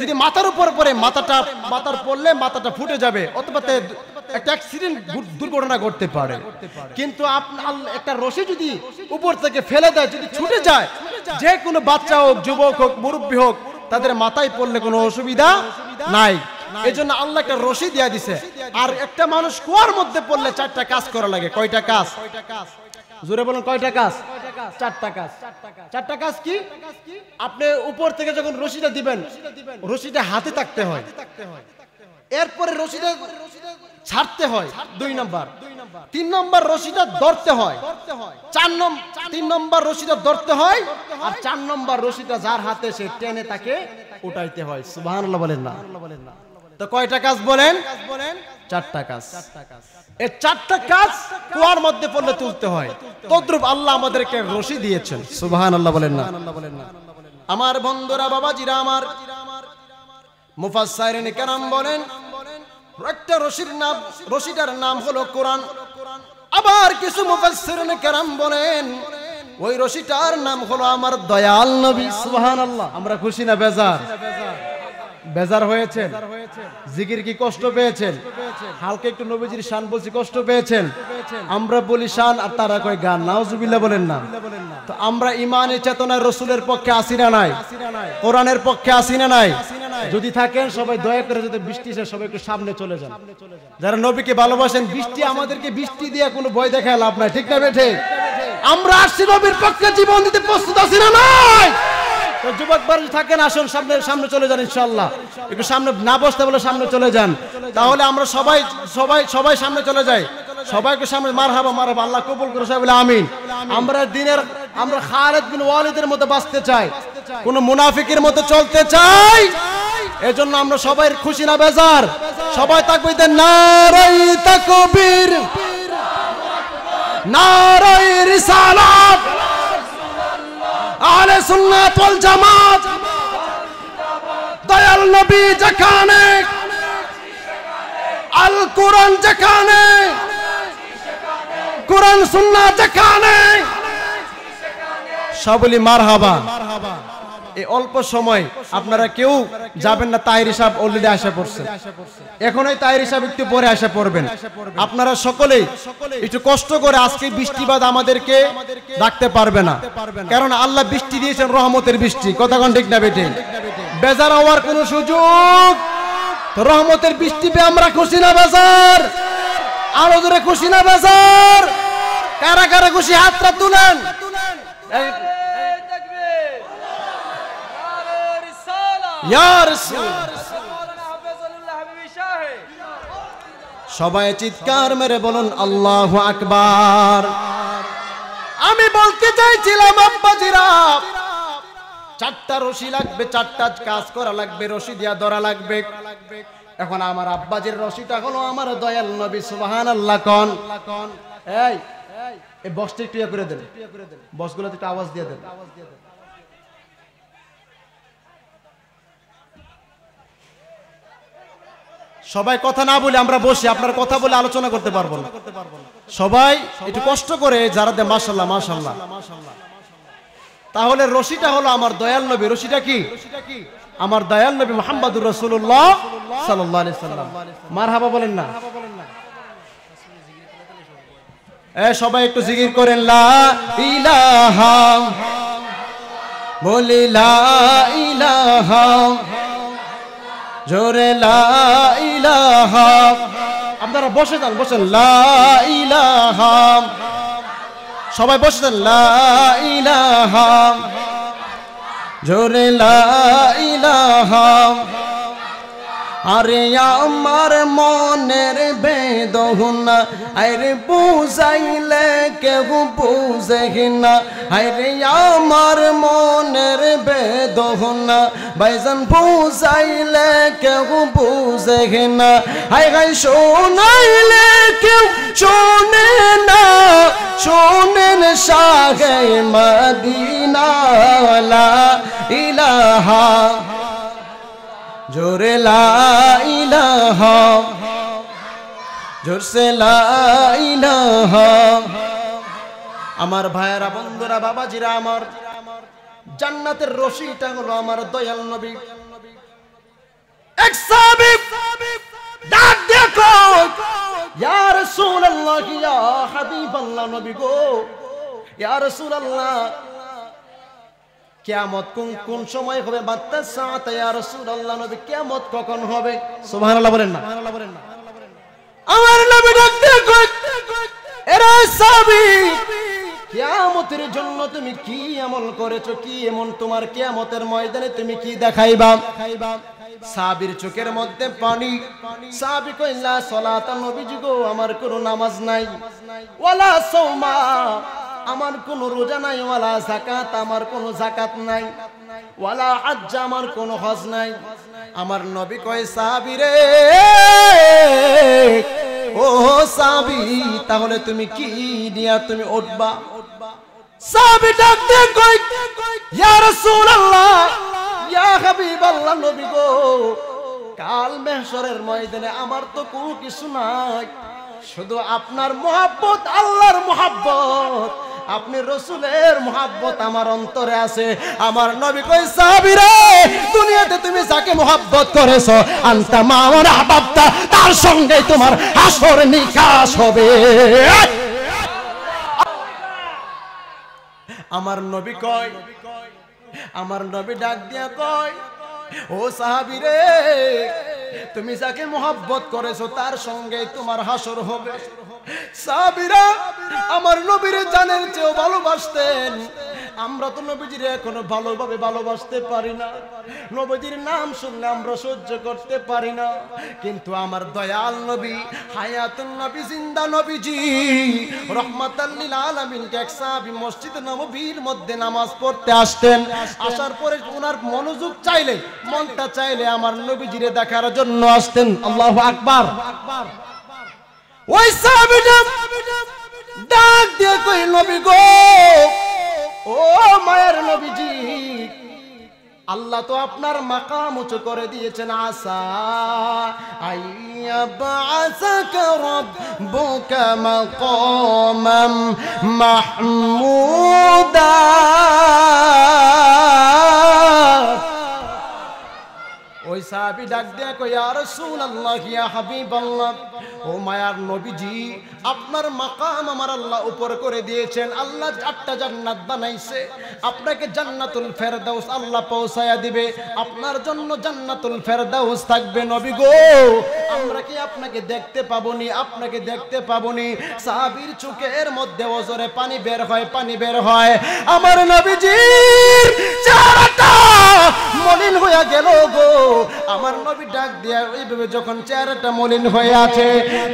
যদি মাথার উপর পড়ে, মাথার পড়লে মাথাটা ফুটে যাবে, অথবা একটা অ্যাক্সিডেন্ট, দুর্ঘটনা ঘটতে পারে। কিন্তু একটা রশি যদি উপর থেকে ফেলে দেয়, যদি ছুটে যায়, যে কোনো বাচ্চা হোক, যুবক হোক, মুরব্বী হোক, তাদের মাথায় পড়লে কোনো অসুবিধা নাই। এই জন্য আল্লাহ একটা রশি দিয়ে দিছে। আর একটা মানুষ কুয়ার মধ্যে পড়লে 4টা কাজ করা লাগে। কয়টা কাজ? জোরে বলুন, কয়টা কাজ? 4টা কাজ। 4টা কাজ কি? আপনি উপর থেকে যখন রশিটা দিবেন, রশিটা হাতে থাকতে হয়, এরপরে রশিটা ছাড়তে হয় 2 নাম্বার, 3 নাম্বার রশিটা ধরতে হয়, 3 নাম্বার রশিটা ধরতে হয়, আর 4 নাম্বার রশিটা যার হাতে সে টেনে তাকে উঠাইতে হয়। সুবহানাল্লাহ বলেন না? তো কয়টা কাজ বলেন? 4টা কাজ। এই 4টা কাজ কুয়ার মধ্যে পড়লে তুলতে হয়। তদ্রূপ আল্লাহ আমাদেরকে রশি দিয়েছেন। সুবহানাল্লাহ বলেন না? আমার বন্ধুরা, বাবাজিরা আমার, মুফাসসিরিন কেরাম বলেন একটা রশিটার নাম হলো কোরআন। আবার কিছু মুফাসসিরিন কেরাম বলেন ওই রশিটার নাম হলো আমার দয়াল নবী। সুবহানাল্লাহ। আমরা খুশি না বেজার? বেজার হয়েছেন? জিকির কি কষ্ট পেয়েছেন? হালকা একটু নবীজির শান বলছি, কষ্ট পেয়েছেন? আমরা বলি শান আর তারা কয় গান। নাউজুবিল্লাহ বলেন না? তো আমরা ইমানের চেতনায় রসুলের পক্ষে আসি না নাই? কোরআনের পক্ষে আসি না নাই? যদি থাকেন সবাই দয়া করে, যদি বৃষ্টি এসে সবাই একটু সামনে চলে যান। যারা নবীকে ভালোবাসেন, বৃষ্টি আমাদেরকে বৃষ্টি দিয়ে কোনো ভয় দেখায় লাভ নাই। ঠিক না বেঠে? আমরা আসছি নবীর পক্ষে জীবন দিতে প্রস্তুত আছি না নাই? যুবক বাড়ি থাকেন, আসুন সামনে চলে যান ইনশাআল্লাহ। একটু সামনে না বসতে বলে সামনে চলে যান, তাহলে আমরা সবাই সামনে চলে যাই। সবাইকে সামনে মারহাবা মারহাবা, আল্লাহ কবুল করে সবাই বলে আমিন। আমরা খালিদ বিন ওয়ালিদের মতো বাঁচতে চাই, কোন মুনাফিকের মতো চলতে চাই। এজন্য আমরা সবাই খুশি না বেজার? সবাই তাকবীর, নারায়ে তাকবীর, নারায়ে রিসালাত, আহলে সুন্নাত ওয়াল জামাত। দয়াল নবী যেখানে, আল কোরআন যেখানে, কোরআন সুন্নাত যেখানে, সবলি মারহাবা। এই অল্প সময় আপনারা কেউ যাবেন না। তাহিরি সাহেব অলরেডি আসা পড়ছে, এখনই তাহিরি সাহেব একটু পরে আসা পড়বেন। আপনারা সকলেই একটু কষ্ট করে, আজকে বৃষ্টিবাদ আমাদেরকে রাখতে পারবে না, কারণ আল্লাহ বৃষ্টি দিয়েছেন রহমতের বৃষ্টি। কথা কোন ঠিক না বেঠে? বেজার হওয়ার কোন সুযোগ? রহমতের বৃষ্টি পেয়ে আমরা খুশি না বেজার? আরো জোরে খুশি না বেজার? কারা কারা খুশি হাতটা তুলেন। সবাই চিৎকার মেরে বলুন আল্লাহু আকবার। আমি বলতে চাইছিলাম আব্বাজিরা, 4টা রশি লাগবে, 4টা কাজ করা লাগবে, রশি দিয়া ধরা লাগবে। এখন আমার আব্বাজির রশিটা হলো আমার দয়াল নবী। সুবহানাল্লাহ কোন? এই বক্সটা একটু করে দেন, বক্সগুলোতে একটু আওয়াজ দিয়ে দেন। সবাই কথা না বলে আমরা বসে, আপনার কথা বলে আলোচনা করতে পারবো না। সবাই একটু কষ্ট করে যারা দেয় মাশাআল্লাহ মাশাআল্লাহ। তাহলে রশিটা হলো আমার দয়াল নবী। রশিটা কি? আমার দয়াল নবী মুহাম্মদুর রাসূলুল্লাহ সাল্লাল্লাহু আলাইহি সাল্লাম। মারহাবা বলেন না? সবাই একটু জিকির করেন, লা ইলাহা, বলি লা ইলাহা, জোরে লা ইলাহা। আপনারা বসে যান, বসেন, লা ইলাহা। সবাই বসে যান, লা ইলাহা, জোরে লা ইলাহা, আরে আমার মনের বেদনা আরে বুঝাইলে কেউ বুঝে না, আরে আমার মনের বেদনা ভাইজান বুঝাইলে কেউ বুঝে না, হাই হাই শোনাইলে কেউ শোনে না, শোনেন শাহে মদিনা লা ইলাহা জোরে লা ইলাহা জোরসে লা ইলাহা। আমার ভাইয়েরা বন্ধুরা বাবাজিরা আমার, জান্নাতের রশিটা হলো আমার দয়াল নবী। এক সাহাবী ডাক দেখো ইয়া রাসূলুল্লাহ ইয়া হাবিবাল্লাহ, নবী গো ইয়া রাসূলুল্লাহ কিয়ামত কোন সময় হবে? মাত্তা সাআত ইয়া রাসূলুল্লাহ, নবী কিয়ামত কখন হবে? সুবহানাল্লাহ বলেন না। আমার নবী ডাক দেখো এরা সাহাবী, কিয়ামতের জন্য তুমি কি আমল করেছো? কি এমন তোমার কিয়ামতের ময়দানে তুমি কি দেখাইবা? সাহাবীর চোখের মধ্যে পানি। সাহাবী কই লা সালাতা, নবীজি গো আমার কোনো নামাজ নাই, ওয়ালা সাওমা আমার কোনো রোজা নাই, ওয়ালা যাকাত আমার কোনো যাকাত নাই, ওয়ালা হজ্জ আমার কোনো হজ নাই। আমার নবী কয় সাহাবী রে, ও সাহাবী তাহলে তুমি কি দিয়া তুমি উঠবা? সাহাবী ডাক দিয়ে কয় ইয়া রাসূলুল্লাহ ইয়া হাবিবাল্লাহ, নবী গো কাল মাহশরের ময়দানে আমার তো কোনো কিছু নাই, শুধু আপনার মহব্বত, আল্লাহর মহব্বত, আপনি রাসূলের মহব্বত আমার অন্তরে আছে। আমার নবী কই সাহাবী রে, দুনিয়াতে তুমি যাকে মহব্বত করেছো আনতা মাওয়ার আহবাবতা, তার সঙ্গে তোমার হাসর নিকাশ হবে। আমার নবী কয়, আমার নবী ডাক দিয়া কয় ও সাহাবী রে, তুমি যাকে মহব্বত করেছো তার সঙ্গে তোমার হাসর হবে। সাহাবীরা আমার নবীর জানের চেয়েও ভালোবাসতেন। আমরা তো নবীজির এখনো ভালোভাবে ভালোবাসতে পারি না, নবীজির নাম শুনলে আমরা সহ্য করতে পারি না, কিন্তু আমার দয়াল নবী, হায়াতুন নবী, জিন্দা নবীজি রহমাতাল লিল আলামিন এক সাহাবী মসজিদ নববীর মধ্যে নামাজ পড়তে আসতেন। আসার পরে ওনার মনোযোগ চাইলে, মনটা চাইলে আমার নবীজিরে দেখার জন্য আসতেন। আল্লাহু আকবার। ওই সাহাবীটা ডাক দিয়ে কই নবী গো, ও মায়ের নবীজি, আল্লাহ তো আপনার মাকাম উঁচু করে দিয়েছেন। আসা আইয়াবআসাকা রাব্বুকা মাকামান মাহমুদা। ওই সাহাবী ডাক দিয়া কই ইয়া রাসূলুল্লাহ ইয়া হাবিবাল্লাহ, ও মায়ার নবীজি আপনার মাকাম আমার আল্লাহ উপর করে দিয়েছেন। আল্লাহ 8টা জান্নাত বানাইছে, আপনাকে জান্নাতুল ফেরদাউস আল্লাহ পৌঁছায়া দিবে, আপনার জন্য জান্নাতুল ফেরদাউস থাকবে। নবী গো আমরা কি আপনাকে দেখতে পাবনি? আপনাকে দেখতে পাবনি। সাহাবীর চোখের মধ্যে ওজরে পানি বের হয়, পানি বের হয়। আমার নবীজির চেহারাটা মলিন হয়ে গেল গো। আমার নবী ডাক দিয়া এইভাবে যখন চেহারাটা মলিন হয়ে আছে,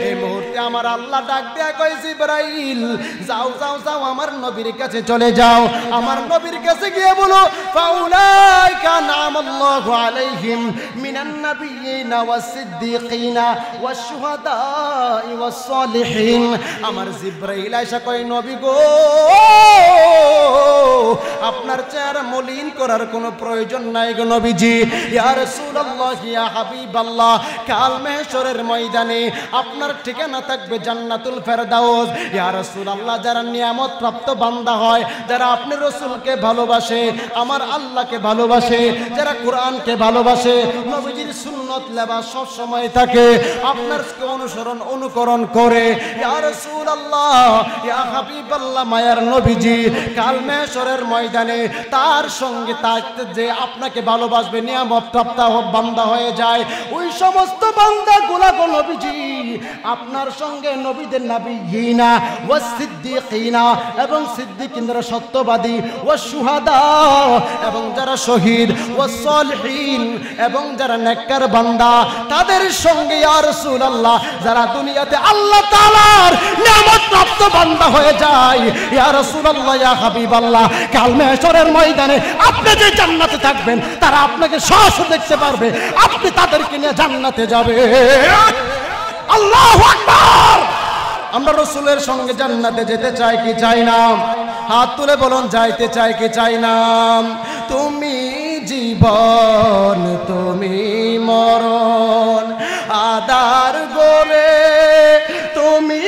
এই মুহূর্তে আমার আল্লাহ ডাক দিয়া কই জিবরাইল যাও যাও যাও আমার নবীর কাছে চলে যাও। আমার নবীর কাছে গিয়ে বলো ফাউলাইকা নামাল্লাহু আলাইহিম মিনান নাবিয়িনা ওয়াস সিদ্দিকিনা ওয়াস শুহাদাই ওয়াস সালিহিন। আমার জিবরাইল আয়েশা কই নবী গো আপনার চেহারা মলিন করার কোনো প্রয়োজন নাই গো নবীজি। ইয়া রাসূলুল্লাহ ইয়া হাবিবাল্লাহ, কাল মাহশরের ময়দানে আপনার ঠিকানা থাকবে জান্নাতুল ফেরদাউস। ইয়া রাসূলুল্লাহ যারা নিয়ামত প্রাপ্ত বান্দা হয়, যারা আপনি রাসূলকে ভালোবাসে, আমার আল্লাহকে ভালোবাসে, যারা কোরআনকে ভালোবাসে, নবীজির সুন্নাত লেবাস সব সময় থাকে, আপনার অনুসরণ অনুকরণ করে। ইয়া রাসূলুল্লাহ ইয়া হাবিবাল্লাহ মায়ার নবীজি কাল মাহশরের হাশরের ময়দানে তার সঙ্গে থাকতে যে আপনাকে ভালোবাসবে নিয়ামত প্রাপ্ত বান্দা হয়ে যায়, ওই সমস্ত বান্দাগুলো নবীজি আপনার সঙ্গে নবীদের নবিয়িনা ওয়াস সিদ্দিকিনা এবং সিদ্দিকিনরা সত্যবাদী, ওয়াস শুহাদা এবং যারা শহীদ, ওয়াস সালিহিন এবং যারা নেককার বান্দা, তাদের সঙ্গে ইয়া রাসূলুল্লাহ যারা দুনিয়াতে আল্লাহ তাআলার নিয়ামত প্রাপ্ত বান্দা হয়ে যায়, ইয়া রাসূলুল্লাহ ইয়া হাবিবাল্লাহ, কাল মাহশরের ময়দানে আপনি যে জান্নাতে থাকবেন তারা আপনাকে সরাসরি দেখতে পারবে, আপনি তাদেরকে নিয়ে জান্নাতে যাবেন। আল্লাহু আকবার। আমরা রাসূলের সঙ্গে জান্নাতে যেতে চাই কি চাই না? হাত তুলে বলুন, যাইতে চাই কি চাই না? তুমি জীবন তুমি মরণ আদার গোরে তুমি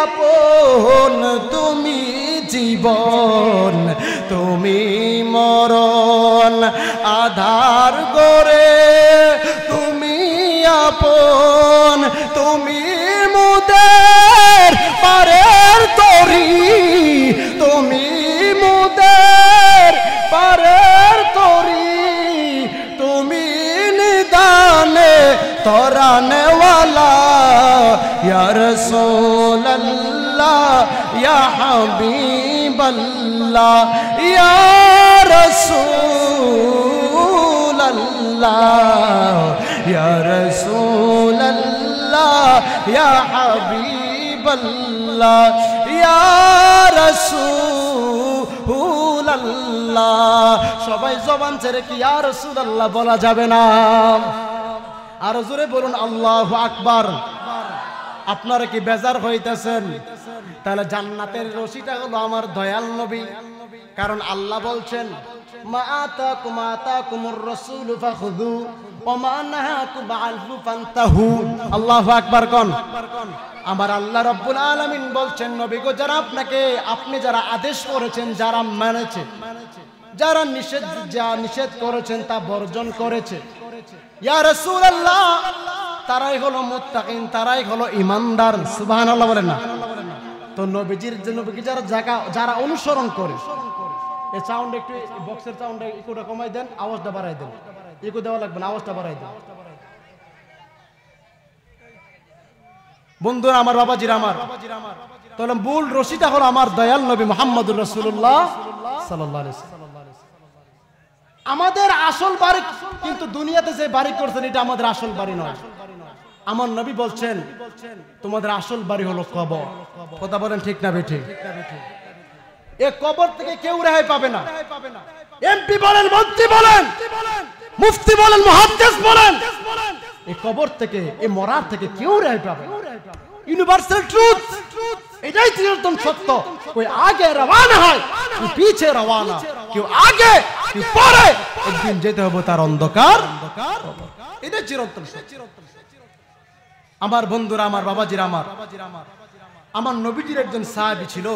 আপন, তুমি জীবন তুমি মরণ আধার গোরে তুমি আপন, তুমি মুদের পারের তরি, তুমি মুদের পারের তরি, তুমি নিদানে তরানেওয়ালা ইয়া রাসূলুল্লাহ ইয়া হাবিবাল্লাহ ইয়া রাসূলুল্লাহ ইয়া রাসূলুল্লাহ ইয়া হাবিবাল্লাহ ইয়া রাসূলুল্লাহ। সবাই জবান ছেড়ে কি ইয়া রাসূলুল্লাহ বলা যাবে না? আর জোরে বলুন আল্লাহু আকবার। আপনারা কি বেজার হইতেছেন? তাহলে জান্নাতের রশিটা হলো আমার দয়াল নবী, কারণ আল্লাহ বলছেন মা আতাকুমুর রাসূলু ফাখুযু ওয়া মা নাহাকুম আনহু ফান্তাহু। আল্লাহু আকবার কোন। আমার আল্লাহ রাব্বুল আলামিন বলছেন নবী গো, যারা আপনি যারা আদেশ করেছেন যারা মেনেছে, যারা নিষেধ করেছেন তা বর্জন করেছে, ইয়া রাসূলুল্লাহ তারাই হলো মুত্তাকিন, তারাই হলো ঈমানদার। সুবহানাল্লাহ বলেন না? তো নবীজির যারা অনুসরণ করে, এই সাউন্ড একটু বক্সের সাউন্ড একটু কমাই দেন, আওয়াজটা বাড়াই দেন। একটু দেওয়া লাগবে না, আওয়াজটা বাড়াই দেন। বন্ধুরা আমার, বাবাজিরা আমার, তাহলে মূল রশিটা হলো আমার দয়াল নবী মুহাম্মদুর রাসূলুল্লাহ সাল্লাল্লাহু আলাইহি ওয়াসাল্লাম। আমাদের আসল বাড়ি কিন্তু দুনিয়াতে যে বাড়ি করছেন এটা আমাদের আসল বাড়ি নয়। আমার নবী বলছেন তোমাদের আসল বাড়ি হলো কবর। কথা বলেন ঠিক না বেঠিক? এই কবর থেকে কেউ রেহাই পাবে না। এমপি বলেন, মন্ত্রী বলেন, মুফতি বলেন, মুহাদ্দিস বলেন, এই কবর থেকে, এই মরার থেকে কেউ রেহাই পাবে না। ইউনিভার্সাল ট্রুথ, এটাই চিরন্তন সত্য। কোই আগে রওনা হয়, কোই পিছে রওনা, কেউ আগে কেউ পরে, একদিন যেতে হবে তার অন্ধকার। এটাই চিরন্তন সত্য। আমার বন্ধুরা আমার, বাবাজিরা আমার নবীজির একজন সাহাবী ছিল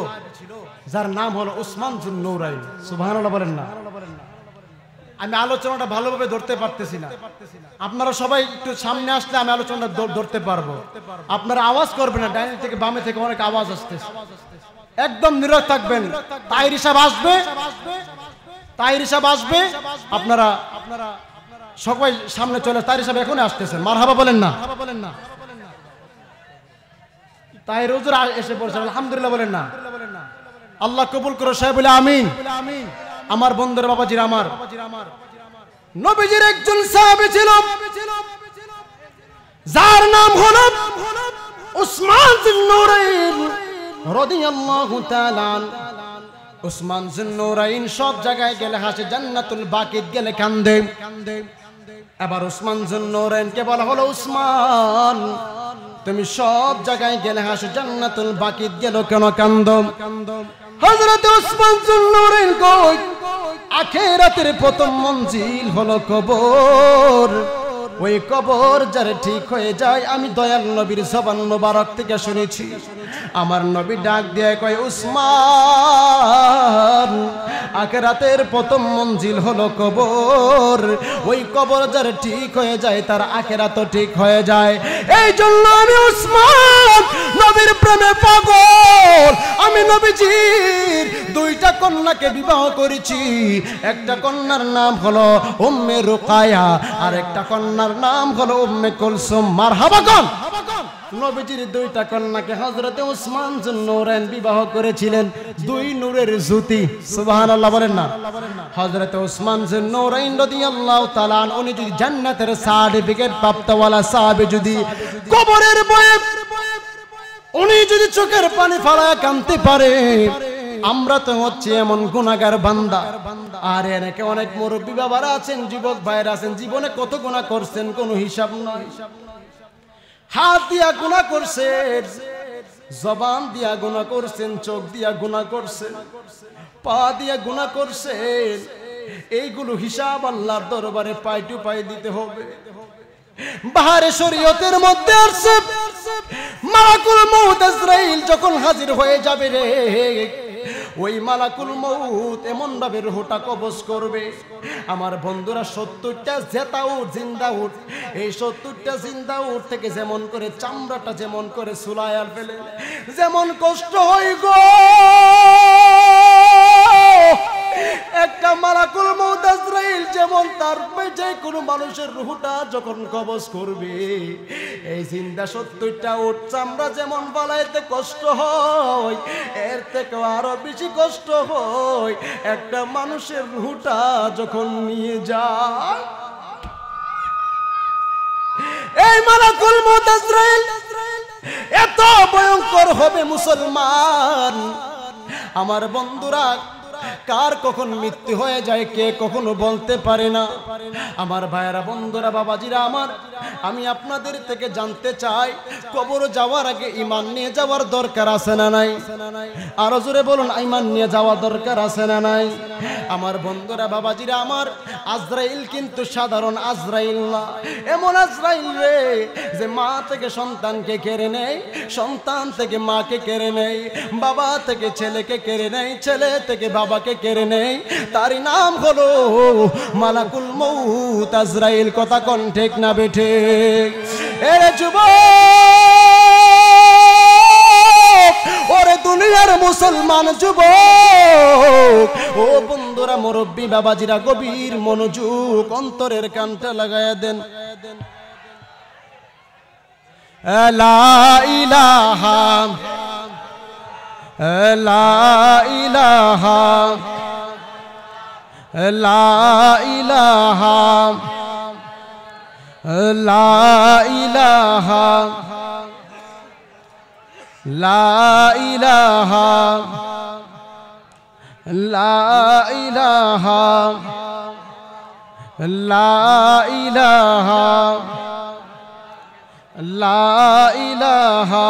যার নাম হলো উসমান যুন নূরাইন। সুবহানাল্লাহ বলেন না? আমি আলোচনাটা ভালোভাবে ধরতে পারতেছি না, আপনারা সবাই একটু সামনে আসলে আমি আলোচনাটা ধরতে পারবো। আপনারা আওয়াজ করবেন না, ডাইনি থেকে বামে থেকে অনেক আওয়াজ আসতেছে, একদম নীরব থাকবেন। তাহির সাহেব আসবে, আপনারা সবাই সামনে চলে। তাহির সাহেব এখনই আসতেছেন, মারহাবা বলেন না? তাহির হুজুর এসে পড়ছেন, আলহামদুলিল্লাহ বলেন না? আল্লাহ কবুল করো, সাহেব বলে আমিন। আমার বন্ধুরা, বাবাজিরা আমার, নবীজির একজন সাহাবী ছিল যার নাম হলো উসমান যুন নূরাইন রাদিয়াল্লাহু তাআলা। উসমান যুন নূরাইন সব জায়গায় গেলে হাসে, জান্নাতুল বাকিত গেলে কান্দে। এবার উসমান যুন নূরাইনকে বলা হলো উসমান তুমি সব জায়গায় গেলে হাসো, জান্নাতুল বাকিত গেল কেন কান্দো? হযরত উসমান যুন নূরাইন কই আখিরাতের প্রথম মঞ্জিল হলো কবর। ওই কবর যার ঠিক হয়ে যায়, আমি দয়াল নবীর জবান মোবারক থেকে শুনেছি, আমার নবী ডাক দিয়ে কয় উসমান আখিরাতের প্রথম মঞ্জিল হলো কবর। ওই কবর যার ঠিক হয়ে যায় তার আখিরাত ঠিক হয়ে যায়। এই জন্য আমি উসমান নবীর প্রেমে পাগল, আমি আমি নবীজির দুইটা কন্যাকে বিবাহ করেছি। একটা কন্যার নাম হলো উম্মে রুকায়া, আর একটা কন্যার নাম হলো উম্মে কুলসুম। মারহাবা কোন? নবীজির দুইটা কন্যাকে হযরতে ওসমান নূরাইন বিবাহ করেছিলেন, দুই নূরের জ্যোতি। সুবহানাল্লাহ বলেন না। হযরতে ওসমান নূরাইন রাদিয়াল্লাহু তাআলা উনি যদি জান্নাতের সার্টিফিকেট প্রাপ্তওয়ালা সাহাবী, যদি কবরের বয়ে উনি যদি চোখের পানি ফেলায় কাঁদতে পারে, আমরা তো হচ্ছে এমন গুনাহগার বান্দা। আর এনেকে অনেক মুরব্বী বাবারা আছেন, যুবক ভাইরা আছেন, জীবনে কত গুনাহ করছেন কোনো হিসাব নাই। হাত দিয়া গুনাহ করছেন, জবান দিয়া গুনাহ করছেন, চোখ দিয়া গুনাহ করছেন, পা দিয়া গুনাহ করছেন। এইগুলো হিসাব আল্লাহর দরবারে পাই টু পাই দিতে হবে। বাহারে শরীয়তের মধ্যে আসছে মালাকুল মউত আজরাইল যখন হাজির হয়ে যাবে রে, ওই মালাকুল মউত এমন ভাবে রূহটা কবজ করবে। আমার বন্ধুরা 70টা জেতা উট, জিন্দা উট, এই 70টা জিন্দা উট থেকে যেমন করে চামড়াটা যেমন করে সুলায়াল ফেলে, যেমন কষ্ট হয় গো, একটা মালাকুল মউত আজরাইল যেমন তার যে কোনো মানুষের রূহটা যখন কবজ করবে, এই জিন্দা 70টা উট চামড়া যেমন বালাইতে কষ্ট হয়, এর থেকে আরো বেশি কষ্ট হয় একটা মানুষের রূহটা যখন নিয়ে যায়। এই মালাকুল মউত আজরাইল এত ভয়ঙ্কর হবে মুসলমান। আমার বন্ধুরা, কার কখন মৃত্যু হয়ে যায় কে কখনো বলতে পারে না। আমার ভাইয়েরা, বন্ধুরা, বাবাজিরা আমার, আমি আপনাদের থেকে জানতে চাই, কবর যাওয়ার আগে ঈমান নিয়ে যাওয়ার দরকার আছে না নাই? আরো জোরে বলুন, ঈমান নিয়ে যাওয়া দরকার আছে না নাই? আমার বন্ধুরা, বাবাজিরা আমার, আজরাইল কিন্তু সাধারণ আজরাইল না, এমন আজরাইল রে যে মা থেকে সন্তানকে কেড়ে নেয়, সন্তান থেকে মাকে কেড়ে নেয়, বাবা থেকে ছেলেকে কেড়ে নেয়, ছেলে থেকে বাবাকে কেড়ে নেয়। তার নাম হলো মালাকুল মউত আজরাইল। কথা কোন ঠিক না বেঠে? এরে যুবক, ওরে দুনিয়ার মুসলমান যুবক, ও বন্ধুরা, মুরব্বী বাবাজিরা, গভীর মনোযোগ, অন্তরের কানটা লাগায়া দেন। লা ইলাহা লা ইলাহা লা ইলাহা লা ইলাহা লা ইলাহা লা ইলাহা লা ইলাহা লা ইলাহা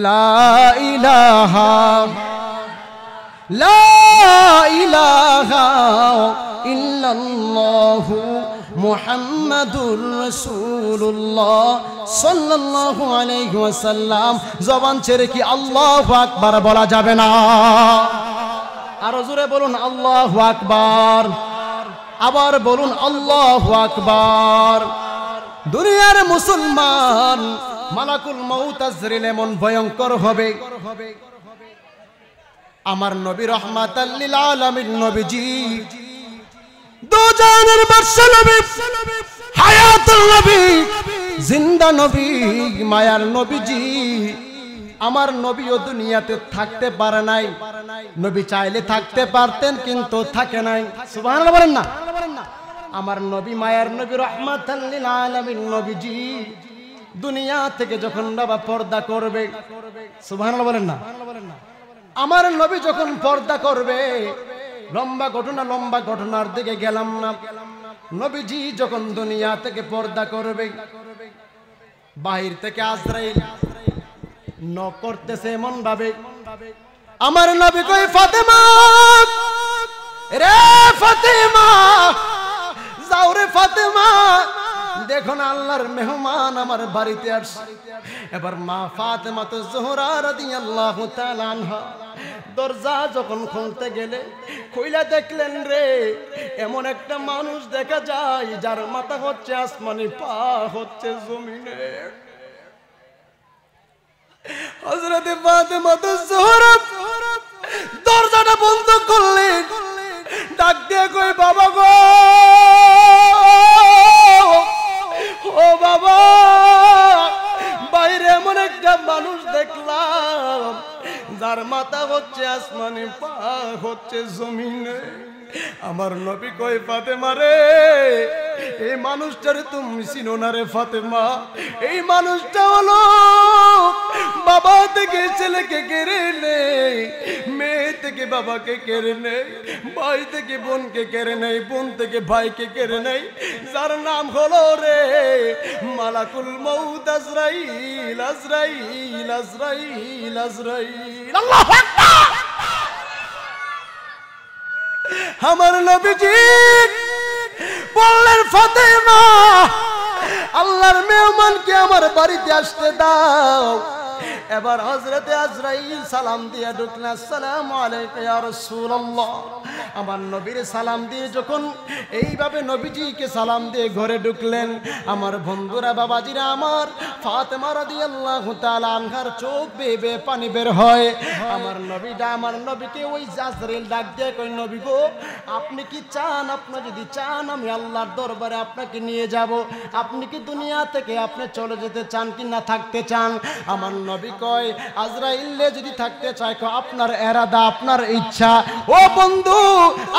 লা ইলাহা লা ইলাহা ইল্লাল্লাহু মুহাম্মাদুর রাসূলুল্লাহ সাল্লাল্লাহু আলাইহি ওয়াসাল্লাম। জবান ছেড়ে কি আল্লাহু আকবার বলা যাবে না? আরো জোরে বলুন আল্লাহু আকবার। আবার বলুন আল্লাহু আকবার। দুনিয়ার মুসলমান, মালাকুল মউত আজরাইল এমন ভয়ঙ্কর হবে। আমার নবী রাহমাতাল লিল আলামিন নবীজি, দুজানের বাদশা নবী, হায়াতুল নবী, জিন্দা নবী, মায়ার নবীজি, আমার নবীও দুনিয়াতে থাকতে পারে নাই। নবী চাইলে থাকতে পারতেন কিন্তু থাকে নাই। সুবহানাল্লাহ বলেন না। আমার নবী, মায়ার নবী, রাহমাতাল লিল আলামিন নবীজি দুনিয়া থেকে যখন বাবা পর্দা করবে, সুবহানাল্লাহ বলেন না, আমার নবী যখন পর্দা করবে, লম্বা ঘটনার দিকে গেলাম না। নবীজি যখন দুনিয়া থেকে পর্দা করবে, বাহির থেকে আজরাইল নক করতেছে এমন ভাবে, আমার নবী কই, ফাতেমা রে, ফাতেমা যাও রে ফাতেমা, দেখো না আল্লাহর মেহমান আমার বাড়িতে আসছে। এবার মা ফাতেমা তো জোহরা রাদিয়াল্লাহু তাআলা আনহা দরজা যখন খুলতে গেলে, কইলা দেখলেন রে, এমন একটা মানুষ দেখা যায় যার মাথা হচ্ছে আসমানে, পা হচ্ছে জমিনে। হযরত ফাতেমা জোহরা দরজাটা বন্ধ করলেন, ডাক দিয়ে কই বাবা গো, ও বাবা, বাইরে এমন একটা মানুষ দেখলাম যার মাথা হচ্ছে আসমানে, পা হচ্ছে জমিনে। আমার নবী কই ফাতেমা রে, এই মানুষটারে তুমি চিনো না রে ফাতেমা? এই মানুষটা হলো বাবা থেকে ছেলেকে কেড়ে নেই, মেয়ে থেকে বাবাকে কেড়ে নেই, ভাই থেকে বোনকে কেড়ে নেই, বোন থেকে ভাইকে কেড়ে নেই, যার নাম হলো রে মালাকুল মউত আজরাইল। আজরাইল আজরাইল আজরাইল। আল্লাহু আকবার। আমার নবীজি বললেন ফাতেমা, আল্লাহর মেহমানকে আমার বাড়িতে আসতে দাও। এবার হযরতে আজরাইল সালাম দিয়ে ঢুকলেন, আসসালামু আলাইকা ইয়া রাসূলুল্লাহ। আমার নবীর সালাম দিয়ে যখন এইভাবে নবীজিকে সালাম দিয়ে ঘরে ঢুকলেন, আমার বন্ধুরা বাবাজিরা, আমার ফাতেমা রাদিয়াল্লাহু তাআলা আনহার চোখ বেয়ে বেয়ে পানি বের হয়। আমার নবীকে ওই আজরাইল ডাক দিয়ে কই, নবী গো, আপনি কি চান? আপনি যদি চান আমি আল্লাহর দরবারে আপনাকে নিয়ে যাব। আপনি কি দুনিয়া থেকে আপনি চলে যেতে চান কি না থাকতে চান? আমার নবী কয়, আজরাইল যদি থাকতে চায় আপনার এরাদা, আপনার ইচ্ছা। ও বন্ধু,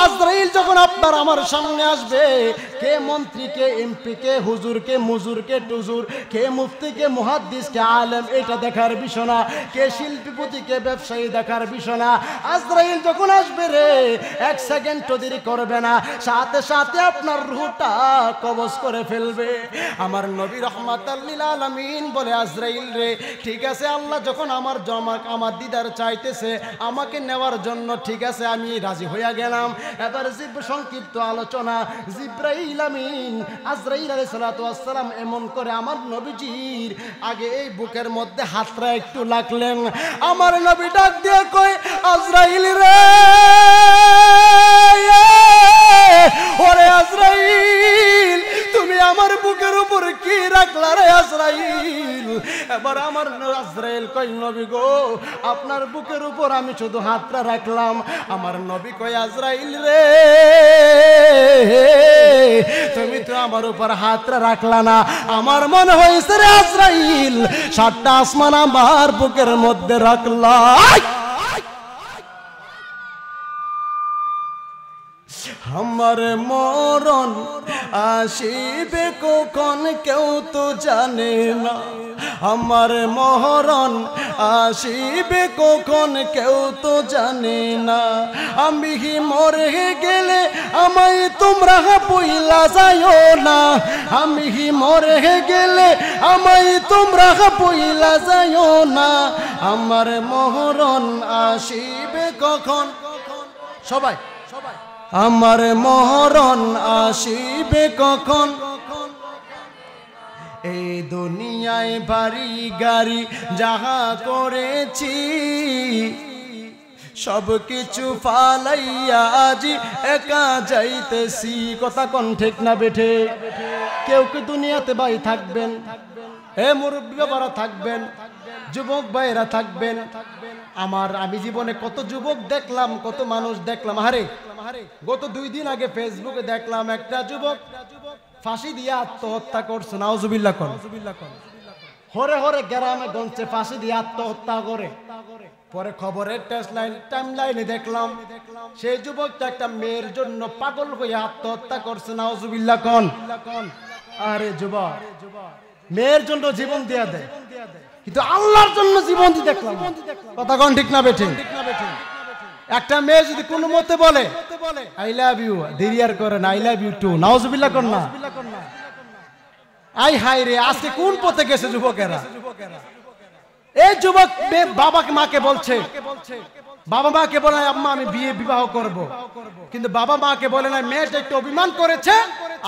আজরাইল যখন আপনার আমার সামনে আসবে, কে মন্ত্রী, কে এমপি, কে হুজুর, কে মুজুর, কে টুজুর, কে মুফতি, কে মুহাদ্দিস, কে আলেম, এটা দেখার বিষয় না। কে শিল্পীপতি, কে ব্যবসায়ী, দেখার বিষয় না। আজরাইল যখন আসবে রে, এক সেকেন্ড দেরি করবে না, সাথে সাথে আপনার রূহটা কবজ করে ফেলবে। আমার নবী রাহমাতাল লিল আলামিন বলে, আজরাইল রে, ঠিক আছে, আল্লাহ যখন আমার দিদার চাইতেছে আমাকে নেওয়ার জন্য, ঠিক আছে, আমি রাজি হইয়া গেলাম। এবার সংক্ষিপ্ত আলোচনা, জিব্রাইল আমিন আজরাইল আলাইহিস সালাতু ওয়াস সালাম এমন করে আমার নবীজির আগে এই বুকের মধ্যে হাতটা একটু লাগলেন। আমার নবী ডাক দিয়ে কয়, আজরাইল রে, ওরে আজরাইল, তুমি আমার বুকের উপর কি রাখলা রে আজরাইল? এবার আমার আজরাইল কয়, নবী গো, আপনার বুকের উপর আমি শুধু হাতটা রাখলাম। আমার নবী কয়, আজরাইল রে, তুমি তো আমার উপর হাতটা রাখলা না। আমার মনে হয়েছে রে আজরাইল, 7টা আসমান আমার বুকের মধ্যে রাখলা। আমার মরণ আসিবে কখন কেউ তো জানে না। আমার মরণ আসিবে কখন কেউ তো জানে না। আমি মরে গেলে আমায় তোমরা পইলা যাইও না। আমি মরে গেলে আমায় তোমরা পইলা যাইও না। আমার মরণ আসিবে কখন, সবাই আমার মরণ আসিবে কখন। এই দুনিয়ায় বাড়ি গাড়ি যাহা করেছি, সব কিছু ফালাইয়া আজি একা যাইতেছি। কথা কোন ঠিক না বেঠে? কেউ কি দুনিয়াতে ভাই থাকবেন, মুরব্বী বাবারা থাকবেন, যুবক ভাইরা থাকবেন। আমি জীবনে কত যুবক দেখলাম, কত মানুষ দেখলাম। গত 2 দিন আগে ফেসবুকে দেখলাম একটা যুবক ফাঁসি দিয়ে আত্মহত্যা করছে। নাউজুবিল্লাহ কোন। হরে হরে গ্রামে গঞ্জে ফাঁসি দিয়ে আত্মহত্যা করে। পরে খবরের টাইমলাইনে দেখলাম সেই যুবকটা একটা মেয়ের জন্য পাগল হয়ে আত্মহত্যা করছে। নাউজুবিল্লাহ কোন। আরে যুবক, মেয়ের জন্য জীবন দিয়া দেয়, কিন্তু আল্লাহর জন্য জীবন দিয়ে দেখলাম। কথা কোন ঠিক না বেঠিক? একটা মেয়ে যদি কোনো মতে বলে আই লাভ ইউ, দেরি আর করে না, আই লাভ ইউ টু। নাউজুবিল্লাহ কোন না। আই হাই রে, আজকে কোন পথে গেছে যুবকেরা। এই যুবক বাবাকে মাকে বলছে, বাবা মাকে বলে আম্মা আমি বিবাহ করব, কিন্তু বাবা মাকে বলে না। মেয়েটা একটু অভিমান করেছে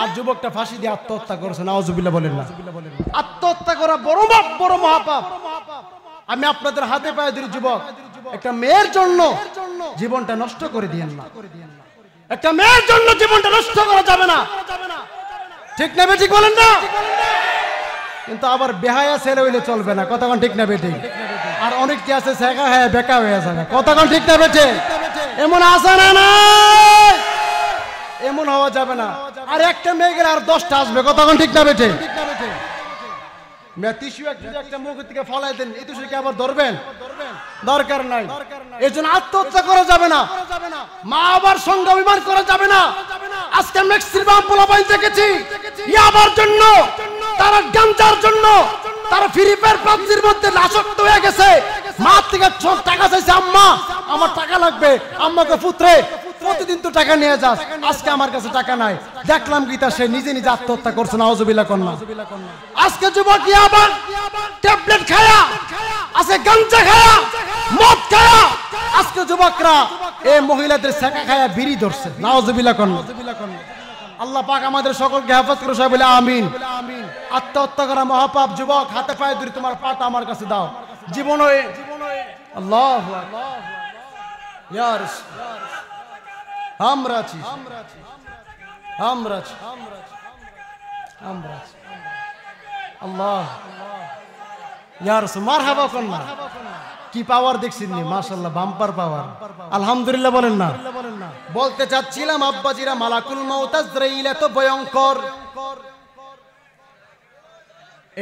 আর যুবকটা ফাঁসি দিয়ে আত্মহত্যা করেছে। নাউজুবিল্লাহ বলেন না। আত্মহত্যা করা বড় মহাপাপ। আমি আপনাদের হাতে পায়ে ধরি, যুবক, একটা মেয়ের জন্য জীবনটা নষ্ট করে দিয়েন না। একটা মেয়ের জন্য জীবনটা নষ্ট করা যাবে না। ঠিক না বেঠিক বলেন না? কিন্তু আবার বেহায়া ছেলে হইলে চলবে না। কথা কোন ঠিক না বেঠিক? আর অনেকটি আছে শেখা হ্যাঁ বেকা হয়ে যাবে কথা কোন ঠিক না বেঠে এমন আছে না না এমন হওয়া যাবে না আর একটা মেয়ে গেলে আর 10টা আসবে কথা কোন ঠিক না বেঠে মেতিশু একটা মুখ থেকে ফলাই দেন এই তুষকে আবার ধরবেন দরকার নাই এজন্য আত্মহত্যা করা যাবে না মা আবার সঙ্গে অভিমান করা যাবে না আজকে ম্যাক্সিমাম পোলাপাইন দেখেছি ইয়াবার জন্য তারা গাঞ্জার জন্য তারা ফ্রি ফায়ার পাবজির মধ্যে আসক্ত হয়ে গেছে মা থেকে টাকা চাইছে আম্মা আমার টাকা লাগবে আম্মাকে পুত্রে প্রতিদিন তো টাকা নিয়ে যাস আজকে আমার কাছে টাকা নাই দেখলাম গীতা সে নিজে নিজে আত্মহত্যা করছে নাউজুবিল্লাহ কন্যা আজকে যুবক আবার ট্যাবলেট খায়া আছে গাঞ্জা খায়া মদ খায়া আজকে যুবকরা এই মহিলাদের সেকা খায়া বিড়ি ধরছে নাউজুবিল্লাহ কন্যা আল্লাহ পাক আমাদের সকলকে হেফাজত করে সবাই বলে আমিন আত্মহত্যা করা মহাপাপ যুবক হাতে পায়ে ধরে তোমার পাটা আমার কাছে দাও জীবনে আল্লাহু আকবার ইয়া রাসূল আমরা আছি আল্লাহ ইয়া রাসূল মারহাবা কন্যা কি পাওয়ার দেখছেন নি মাশাআল্লাহ বাম্পার পাওয়ার আলহামদুলিল্লাহ বলেন না বলতে চাচ্ছিলাম আব্বাজিরা মালাকুল মউত আজরাইল এত ভয়ঙ্কর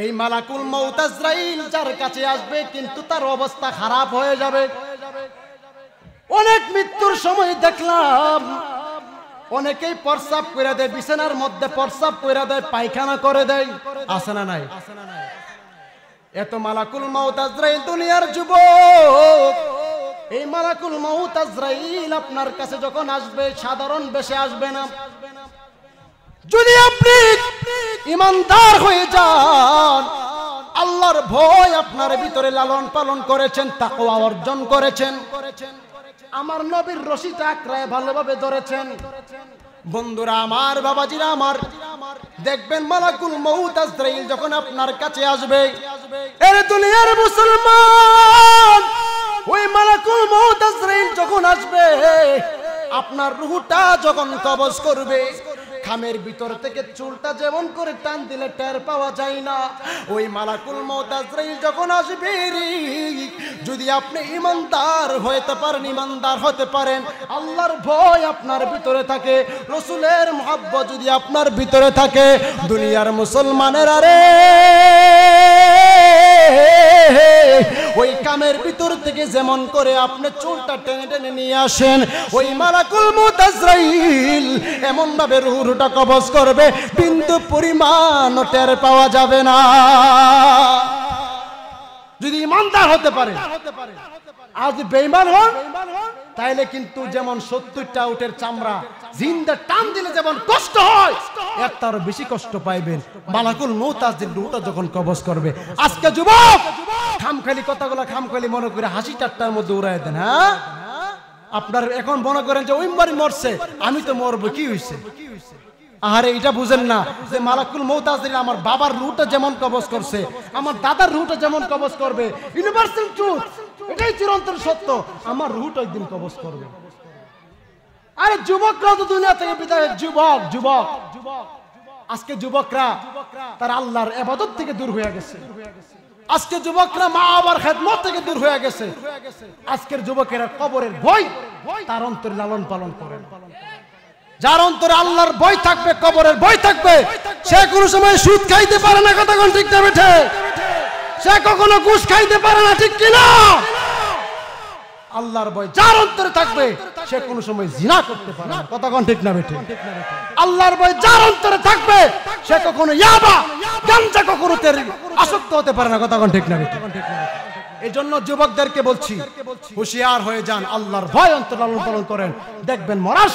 এই মালাকুল মউত আজরাইল যার কাছে আসবে কিন্তু তার অবস্থা খারাপ হয়ে যাবে অনেক মৃত্যুর সময় দেখলাম অনেকেই প্রস্রাব করে দেয় বিছানার মধ্যে প্রস্রাব করে দেয় পায়খানা করে দেয় আছে না নাই এত মালাকুল মউত আজরাইল দুনিয়ার যুবক এই মালাকুল মউত আজরাইল আপনার কাছে যখন আসবে সাধারণ বেশে আসবে না যদি আপনি ঈমানদার হয়ে যান আল্লাহর ভয় আপনার ভিতরে লালন পালন করেছেন তাকওয়া অর্জন করেছেন আমার নবীর রশিটা আঁকড়ায় ভালোভাবে ধরেছেন বন্ধুরা আমার বাবাজিরা আমার দেখবেন মালাকুল মউত আজরাইল যখন আপনার কাছে আসবে এর দুনিয়ার মুসলমান ওই মালাকুল মউত আজরাইল যখন আসবে আপনার রূহটা যখন কবজ করবে খামের ভিতর থেকে চুলটা যেমন করে টান দিলে টের পাওয়া যায় না ওই মালাকুল মউত আজরাইল যখন আসবে যদি আপনি ঈমানদার হতে পারেন আল্লাহর ভয় আপনার ভিতরে থাকে রাসূলের মুহাব্বত যদি আপনার ভিতরে থাকে দুনিয়ার মুসলমানের আরে ওই কামের ভিতর থেকে যেমন করে আপনি চুলটা টেনে টেনে নিয়ে আসেন ওই মালাকুল মউত আজরাইল এমন ভাবে রূহটা কবজ করবে বিন্দু পরিমাণ টের পাওয়া যাবে না যদি ঈমানদার হতে পারে আজ বেঈমান হন তাইলে কিন্তু যেমন 70টা উটের চামড়া জিন্দা টান দিলে যেমন কষ্ট হয় এর তার বেশি কষ্ট পাইবেন মালাকুল মউত আজরাইল রূহটা যখন কবজ করবে আজকে যুবক খামখালি কথাগুলো খামখালি মনে করে হাসি ঠাট্টার মধ্যে উড়ায় দেন হ্যাঁ আপনার এখন মনে করেন যে ওইবারই মরছে আমি তো মরবো কি হইছে আরে এটা বুঝেন না যে মালাকুল মউত আজরাইল আমার বাবার রূহটা যেমন কবজ করছে আমার দাদার রূহটা যেমন কবজ করবে ইউনিভার্সাল ট্রুথ এটাই চিরন্তন সত্য আমার রূহটা একদিন কবজ করবে আরে যুবকরা তো দুনিয়া থেকে বিদায় যুবক আজকে যুবকরা তার আল্লাহর ইবাদত থেকে দূর হয়ে গেছে আজকে যুবকরা মা বাবার খেদমত থেকে দূর হয়ে গেছে আজকের যুবকেরা কবরের ভয় তার অন্তরে লালন পালন করে যার অন্তরে আল্লাহর ভয় থাকবে কবরের ভয় থাকবে সে কোনো সময় সুদ খাইতে পারে না কথা কোন ঠিক না বেঠে সে কখনো ঘুষ খাইতে পারে না ঠিক কিনা আল্লাহর ভয় যার অন্তরে থাকবে সে কোনো সময় জিনা করতে পারে না কথা কোন ঠিক না বেঠে আল্লাহর ভয় যার অন্তরে থাকবে সে কখনো ইয়াবা গাঞ্জা কখনো আসক্ত হতে পারে না কথা কোন ঠিক না বেঠে এই জন্য যুবকদেরকে বলছি হুঁশিয়ার হয়ে যান আল্লাহর ভয় অন্তর লালন পালন করেন দেখবেন মরার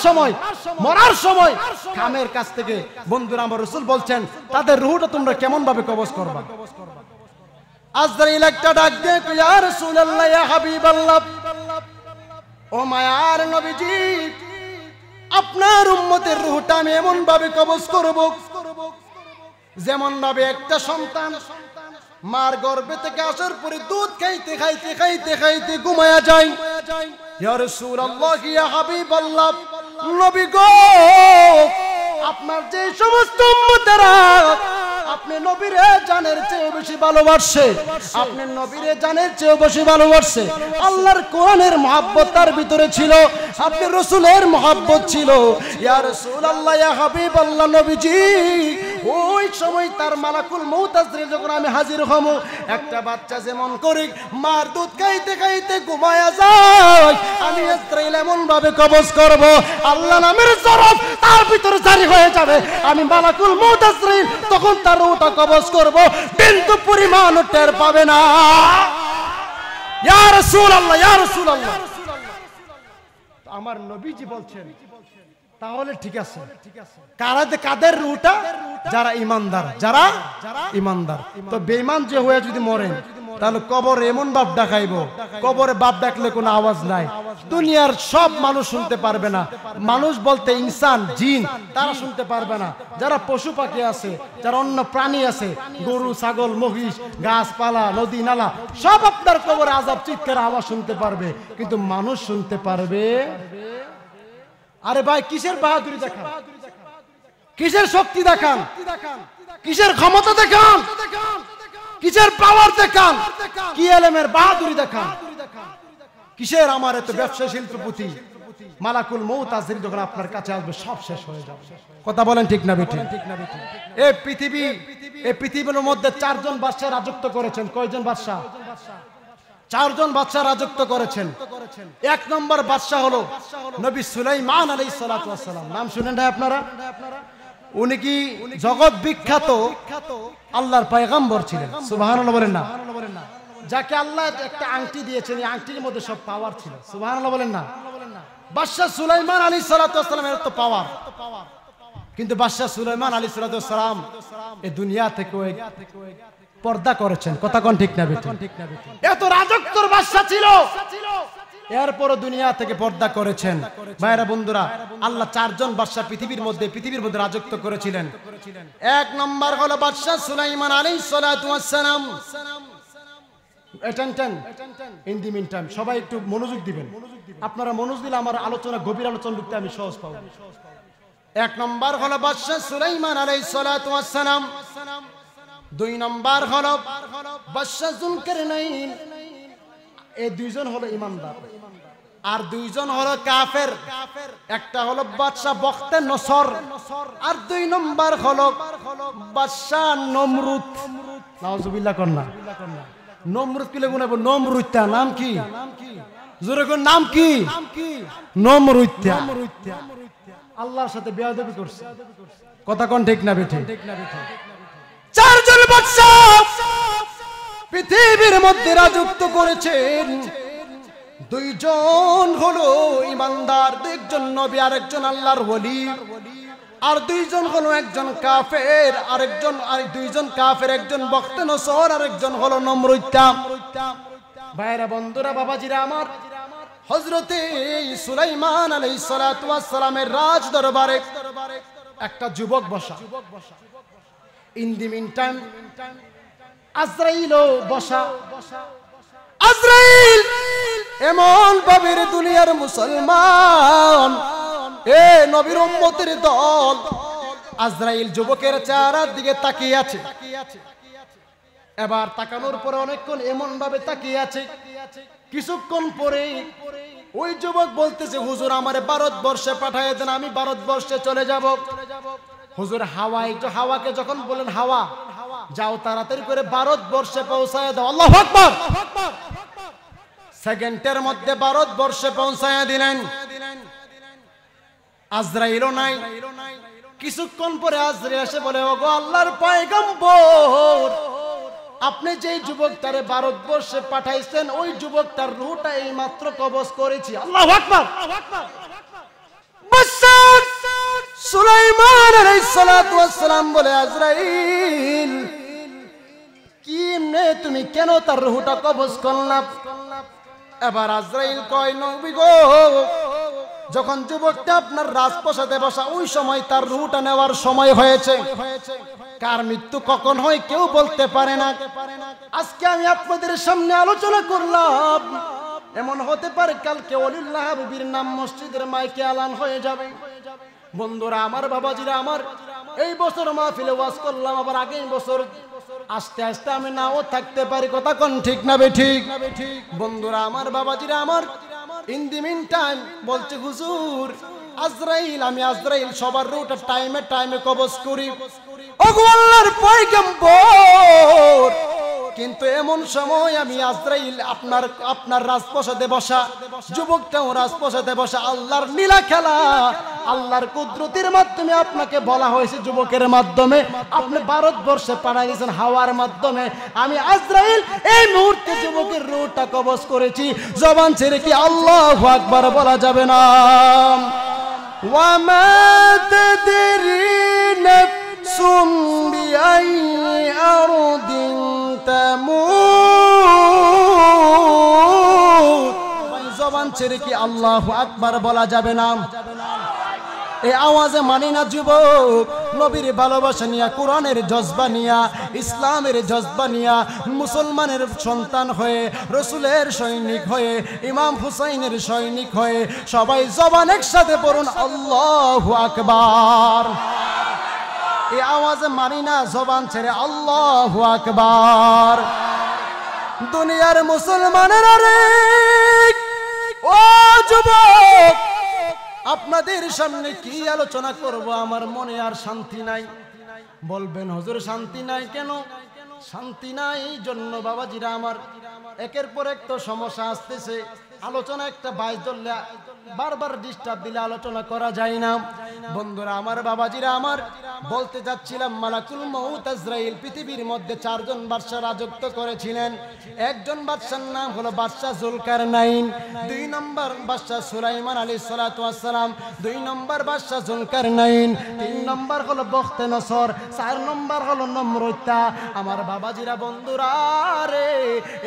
সময় কামের কাছ থেকে বন্ধুরা আমার রাসূল বলছেন তাদের রূহটা তোমরা কেমন ভাবে কবজ করবা আজরাইল একটা ডাক দিয়ে ইয়া রাসূলুল্লাহ ইয়া হাবিবাল্লাহ ও মায়ার নবীজি আপনার উম্মতের রূহটা আমি এমন ভাবে কবজ করব যেমন ভাবে একটা সন্তান মার গর্ভে থেকে আসার পরে দুধ খাইতে ঘুমায়া যায় ইয়া রাসূলুল্লাহ ইয়া হাবিবাল্লাহ নবী গো আপনার যে সমস্ত উম্মতেরা আপনি নবীরে জানের চেয়ে বেশি ভালোবাসে, আপনি নবীরে জানের চেয়ে বেশি ভালোবাসে। আল্লাহর কোরআনের মহব্বত তার ভিতরে ছিল, আপনি রাসূলের মহব্বত ছিল। ইয়া রাসূলুল্লাহ, ইয়া হাবিবাল্লাহ, নবীজি ওই সময় তার মালাকুল মউত আজরাইল যখন আমি হাজির হব, একটা বাচ্চা যেমন করে মার দুধ খাইতে খাইতে ঘুমায়া যায়, আমি আজরাইল এমন ভাবে কবজ করব, আল্লাহ নামের জরফ তার ভিতরে জারি হয়ে যাবে। আমি মালাকুল মউত আজরাইল তখন তার রূহটা কবজ করব, কিন্তু পরিমাণ টের পাবে না। ইয়া রাসূলুল্লাহ, ইয়া রাসূলুল্লাহ, আমার নবীজি বলছেন তাহলে ঠিক আছে। কাদের রুটা? যারা ইমানদার, যারা ইমানদার। তো বেঈমান যে হয়ে যদি মরেন, তাহলে কবর এমন বাপ ডাকাইব, কবরে বাপ ডাকলে কোনো আওয়াজ নাই, দুনিয়ার সব মানুষ শুনতে পারবে না। মানুষ বলতে ইনসান, জিন, তারা শুনতে পারবে না। যারা পশু পাখি আছে, যারা অন্য প্রাণী আছে, গরু, ছাগল, মহিষ, গাছপালা, নদী নালা, সব আপনার কবরে আযাব চিৎকার আওয়াজ শুনতে পারবে, কিন্তু মানুষ শুনতে পারবে। আরে ভাই, কিসের বাহাদুরি দেখান, কিসের শক্তি দেখান, কিসের ক্ষমতা দেখান, কিসের পাওয়ার দেখান, কি এলেমের বাহাদুরি দেখান, কিসের আমার এত ব্যবসা শিল্পপতি। মালাকুল মউত আজরাইল যখন আপনার কাছে আসবে, সব শেষ হয়ে যাবে। কথা বলেন ঠিক না বেঠিক? এই পৃথিবীর মধ্যে 4 জন বাদশা রাজত্ব করেছেন। কয়জন বাদশা? 4 জন বাদশা রাজত্ব করেছেন। 1 নম্বর বাদশা হলো নবী সুলাইমান আলাইহিস সালাতু ওয়াস সালাম। নাম শুনেন না আপনারা? উনি কি জগৎ বিখ্যাত আল্লাহর পয়গম্বর ছিলেন। সুবহানাল্লাহ বলেন না? যাকে আল্লাহ একটা আংটি দিয়েছেন, এই আংটির মধ্যে সব পাওয়ার ছিল। সুবহানাল্লাহ বলেন না? বাদশা সুলাইমান আলাইহিস সালাতু ওয়াস সালামের তো পাওয়ার, কিন্তু বাদশা সুলাইমান আলাইহিস সালাতু ওয়াস সালাম এই দুনিয়া থেকে পর্দা করেছেন। কথা কোন ঠিক না বেঠিক? এত রাজত্বর বাদশা ছিল, এরপর দুনিয়া থেকে পর্দা করেছেন। ভাইরা বন্ধুরা, আল্লাহ 4 জন বাদশা পৃথিবীর মধ্যে রাজত্ব করেছিলেন। 1 নম্বর হলো বাদশা সুলাইমান আলাইহিস সালাতু ওয়াস সালাম। ইন দি মিন টাইম সবাই একটু মনোযোগ দিবেন। আপনারা মনোযোগ দিলে আমার আলোচনা, গভীর আলোচনা করতে আমি সহজ পাবো। 1 নম্বর হলো বাদশা সুলাইমান আলাইহিস সালাতু ওয়াস সালাম। 2 নম্বর হলো বাদশা যুলকারনাইন। এই 2 জন হলো ইমানদার, আর 2 জন হলো কাফের। একটা হলো বাদশা বখতে নসর, আর 2 নম্বর হলো বাদশা নমরুদ। নাউজুবিল্লাহ করনা। নমরুদ কি লেগুনা? নমরুদটা নাম কি? জোরে কোন নাম কি? নমরুদটা। আল্লাহর সাথে বেয়াদবি করছে। কথা কোন ঠিক না বেঠিক? 4 জন বাদশা পৃথিবীর মধ্যে রাজত্ব করেছেন। 2 জন হলো ইমানদার, 2 জন নবী, আর 1 জন আল্লাহর ওলি। আর 2 জন হলো, 1 জন কাফের, আর 2 জন কাফের, 1 জন বখতে নসর, আর 1 জন হলো নমরুদটা। ভাইরা বন্ধুরা, বাবাজিরা আমার, হযরতে সুলাইমান আলাইহিস সালাতু ওয়াস সালামের রাজ দরবারে একটা যুবক বসা। ইন দি মিন টাইম আজরাইলও বসা। আজরাইল এমন ভাবে দুনিয়ার মুসলমান, এ নবীর উম্মতের দল, আজরাইল যুবকের চেহারার দিকে তাকিয়ে আছে। এবার তাকানোর পরে অনেকক্ষণ এমন ভাবে তাকিয়ে আছে। কিছুক্ষণ পরে ওই যুবক বলতেছে, হুজুর আমারে ভারতবর্ষে পাঠিয়ে দেন, আমি ভারতবর্ষে চলে যাব। হুজুর হাওয়াকে যখন বলেন, হাওয়া যাও তাড়াতাড়ি করে ভারতবর্ষে পৌঁছায় দাও। আল্লাহু আকবার। সেকেন্ডের মধ্যে ভারতবর্ষে পৌঁছায় দিলেন। আজরাইলও নাই। কিছুক্ষণ পরে আজরাইল এসে বলে, ওগো আল্লাহর পয়গম্বর, আপনি যেই যুবকটারে ভারতবর্ষে পাঠাইছেন, ওই যুবকটার রূহটা এই মাত্র কবজ করেছি। আল্লাহু আকবার। সুলাইমান আলাইহিস সালাতু ওয়াস সালাম বলে, আজরাইল কিমনে তুমি কেন তার রূহটা কবজ করলা? এবার আজরাইল কয়, নবী গো, যখন যুবকটা আপনার রাজপ্রাসাদে বসা, ওই সময় তার রূহটা নেওয়ার সময় হয়েছে। কার মৃত্যু কখন হয় কেউ বলতে পারে না। আজকে আমি আপনাদের সামনে আলোচনা করলাম, এমন হতে পারে কালকে ওলিউল্লাহ নবীর নাম মসজিদের মাইকে এলান হয়ে যাবে। বন্ধুরা আমার, বাবাজিরা আমার, এই বছর মাহফিলে ওয়াজ করলাম, আবার আগের বছর আস্তে আস্তে আমি নাও থাকতে পারি। কথা কোন ঠিক না বেঠিক? বন্ধুরা আমার, বাবাজিরা আমার, ইন দি মিন টাইম বলছে হুজুর আজরাইল, আমি আজরাইল সবার রুটে টাইমে টাইমে কবজ করি। ওগো আল্লাহর পয়গম্বর, কিন্তু এমন সময় আমি আজরাইল আপনার রাজপ্রাসাদে বসা, যুবকটাও রাজপ্রাসাদে বসা, আল্লাহর লীলা খেলা, আল্লাহর কুদরতের মাধ্যমে আপনাকে বলা হয়েছে যুবকের মাধ্যমে, আপনি ভারতবর্ষে পাঠাই দিয়েছেন হাওয়ার মাধ্যমে। আমি আজরাইল এই মুহূর্তে যুবকের রূহটা কবজ করেছি। জবান ছেড়ে কি আল্লাহু আকবার বলা যাবে না? ওয়ামা তাদরি নাফসুম বিআই আরদিন তামুত। জবান ছেড়ে কি আল্লাহু আকবার বলা যাবে না? এই আওয়াজে মানি না যুবক, নবীর ভালোবাসা নিয়া, কোরআনের জজবা নিয়া, ইসলামের জজবা নিয়া, মুসলমানের সন্তান হয়ে, রসুলের সৈনিক হয়ে, ইমাম হুসাইনের সৈনিক হয়ে, সবাই জবান একসাথে পড়ুন আল্লাহু আকবার। এই আওয়াজে মানি না, জবান ছেড়ে আল্লাহু আকবার। দুনিয়ার মুসলমানের রে ও যুবক, আপনাদের সামনে কি আলোচনা করব, আমার মনে আর শান্তি নাই। বলবেন হুজুর শান্তি নাই কেন? শান্তি নাই এই জন্য বাবাজিরা আমার, একের পর এক তো সমস্যা আসতেছে। আলোচনা একটা বাইশ ধরলে বারবার ডিস্টার্ব দিলে আলোচনা করা যায় না। বন্ধুরা আমার, বাবাজিরা আমার, বলতে যাচ্ছিলাম মালাকুল মউত আজরাইল পৃথিবীর মধ্যে 4 জন বাদশা রাজত্ব করেছিলেন। একজন বাদশার নাম হলো বাদশা জুলকারনাইন, 2 নম্বর বাদশা সুলাইমান আলাইহিস সালাতু ওয়াস সালাম, 2 নম্বর বাদশা জুলকারনাইন, 3 নম্বর হলো বখতেনসর, 4 নম্বর হলো নমরুদ্দা। আমার বাবাজিরা বন্ধুরা রে,